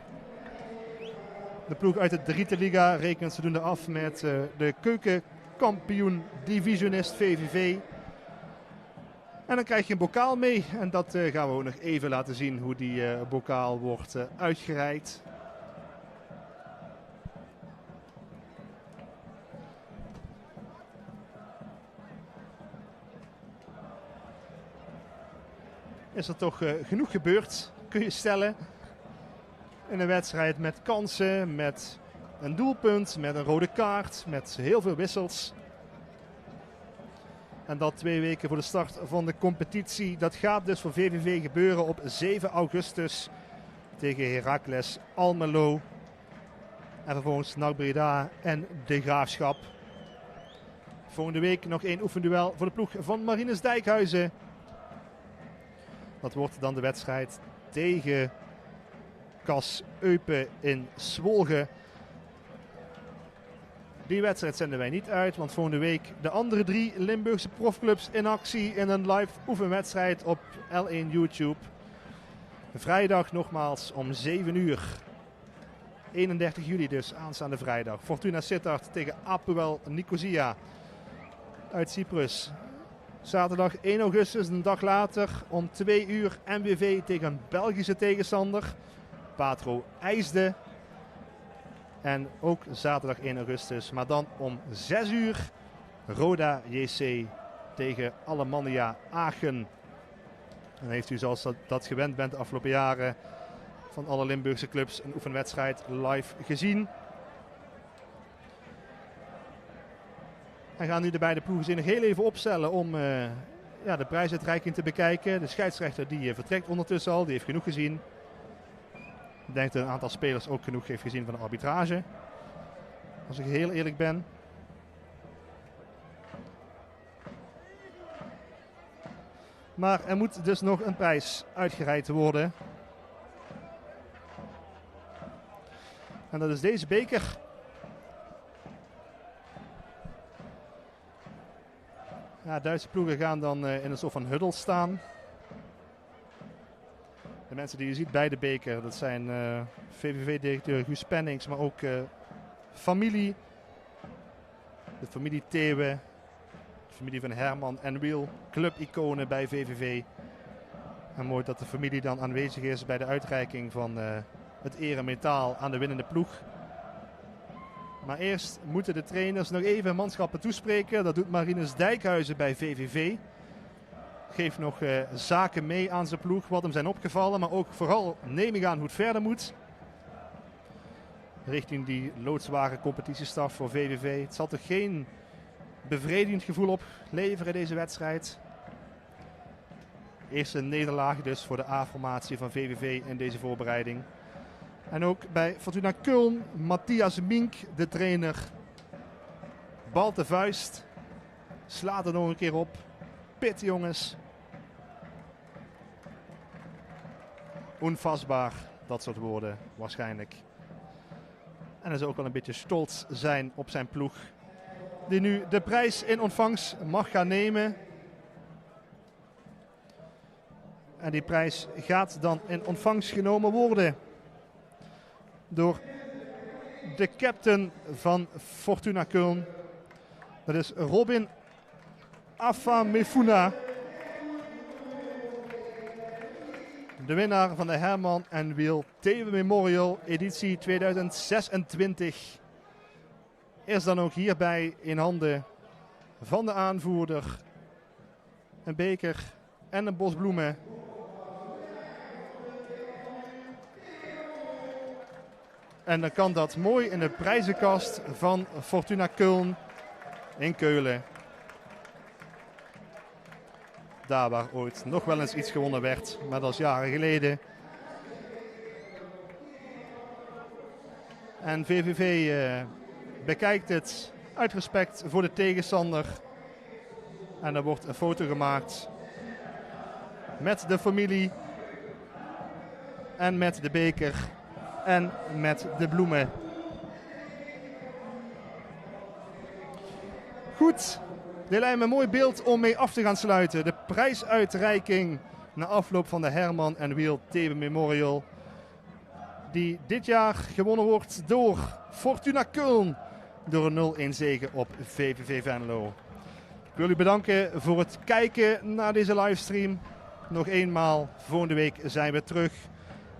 Speaker 1: De ploeg uit de Dritte Liga rekent zodoende af met de keukenkampioen divisionist VVV. En dan krijg je een bokaal mee. En dat gaan we ook nog even laten zien hoe die bokaal wordt uitgereikt. Is er toch genoeg gebeurd, kun je stellen. In een wedstrijd met kansen, met een doelpunt, met een rode kaart, met heel veel wissels. En dat 2 weken voor de start van de competitie. Dat gaat dus voor VVV gebeuren op 7 augustus tegen Heracles Almelo. En vervolgens NAC Breda en De Graafschap. Volgende week nog 1 oefenduel voor de ploeg van Marinus Dijkhuizen. Dat wordt dan de wedstrijd tegen KAS Eupen in Zwolgen. Die wedstrijd zenden wij niet uit, want volgende week de andere 3 Limburgse profclubs in actie in een live oefenwedstrijd op L1 YouTube. Vrijdag nogmaals om 7 uur. 31 juli dus, aanstaande vrijdag. Fortuna Sittard tegen Apoel Nicosia uit Cyprus. Zaterdag 1 augustus, een dag later, om 2 uur MVV tegen een Belgische tegenstander. Patro IJsde. En ook zaterdag 1 augustus, maar dan om 6 uur. Roda JC tegen Alemannia Aachen. En dan heeft u, zoals dat gewend bent de afgelopen jaren, van alle Limburgse clubs een oefenwedstrijd live gezien. En gaan nu de beide ploegen zich nog heel even opstellen om de prijsuitreiking te bekijken. De scheidsrechter die vertrekt ondertussen al, die heeft genoeg gezien. Ik denk dat een aantal spelers ook genoeg heeft gezien van de arbitrage. Als ik heel eerlijk ben. Maar er moet dus nog een prijs uitgereikt worden. En dat is deze beker. Ja, Duitse ploegen gaan dan in een soort van huddle staan. De mensen die je ziet bij de beker, dat zijn VVV-directeur Guus Pennings, maar ook familie. De familie Theeuwen, de familie van Herman en Wiel, clubiconen bij VVV. En mooi dat de familie dan aanwezig is bij de uitreiking van het eremetaal aan de winnende ploeg. Maar eerst moeten de trainers nog even manschappen toespreken. Dat doet Marinus Dijkhuizen bij VVV. Geeft nog zaken mee aan zijn ploeg, wat hem zijn opgevallen. Maar ook vooral neem ik aan hoe het verder moet. Richting die loodzware competitiestaf voor VVV. Het zal toch geen bevredigend gevoel opleveren deze wedstrijd. Eerste nederlaag dus voor de A-formatie van VVV in deze voorbereiding. En ook bij Fortuna Köln, Matthias Mink, de trainer. Bal te vuist. Slaat er nog een keer op. Pit, jongens. Onvastbaar, dat soort woorden waarschijnlijk. En hij zou ook wel een beetje stolz zijn op zijn ploeg. Die nu de prijs in ontvangst mag gaan nemen. En die prijs gaat dan in ontvangst genomen worden door de captain van Fortuna Köln. Dat is Robin Afamefuna. De winnaar van de Herman en Wiel Thewe Memorial editie 2026 is dan ook hierbij in handen van de aanvoerder een beker en een bos bloemen. En dan kan dat mooi in de prijzenkast van Fortuna Köln in Keulen. Daar waar ooit nog wel eens iets gewonnen werd, maar dat is jaren geleden. En VVV bekijkt het uit respect voor de tegenstander. En er wordt een foto gemaakt met de familie en met de beker en met de bloemen. Goed, dit lijkt me een mooi beeld om mee af te gaan sluiten. De prijsuitreiking na afloop van de Herman en Wiel Thewe Memorial. Die dit jaar gewonnen wordt door Fortuna Köln. Door een 0-1 zege op VVV Venlo. Ik wil u bedanken voor het kijken naar deze livestream. Nog eenmaal, volgende week zijn we terug.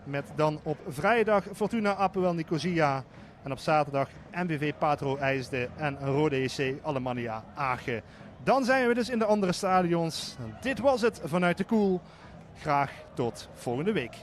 Speaker 1: Met dan op vrijdag Fortuna Apoel Nicosia. En op zaterdag MVV Patro IJsde en Rode JC Alemannia Aachen. Dan zijn we dus in de andere stadions. Dit was het vanuit de Koel. Graag tot volgende week.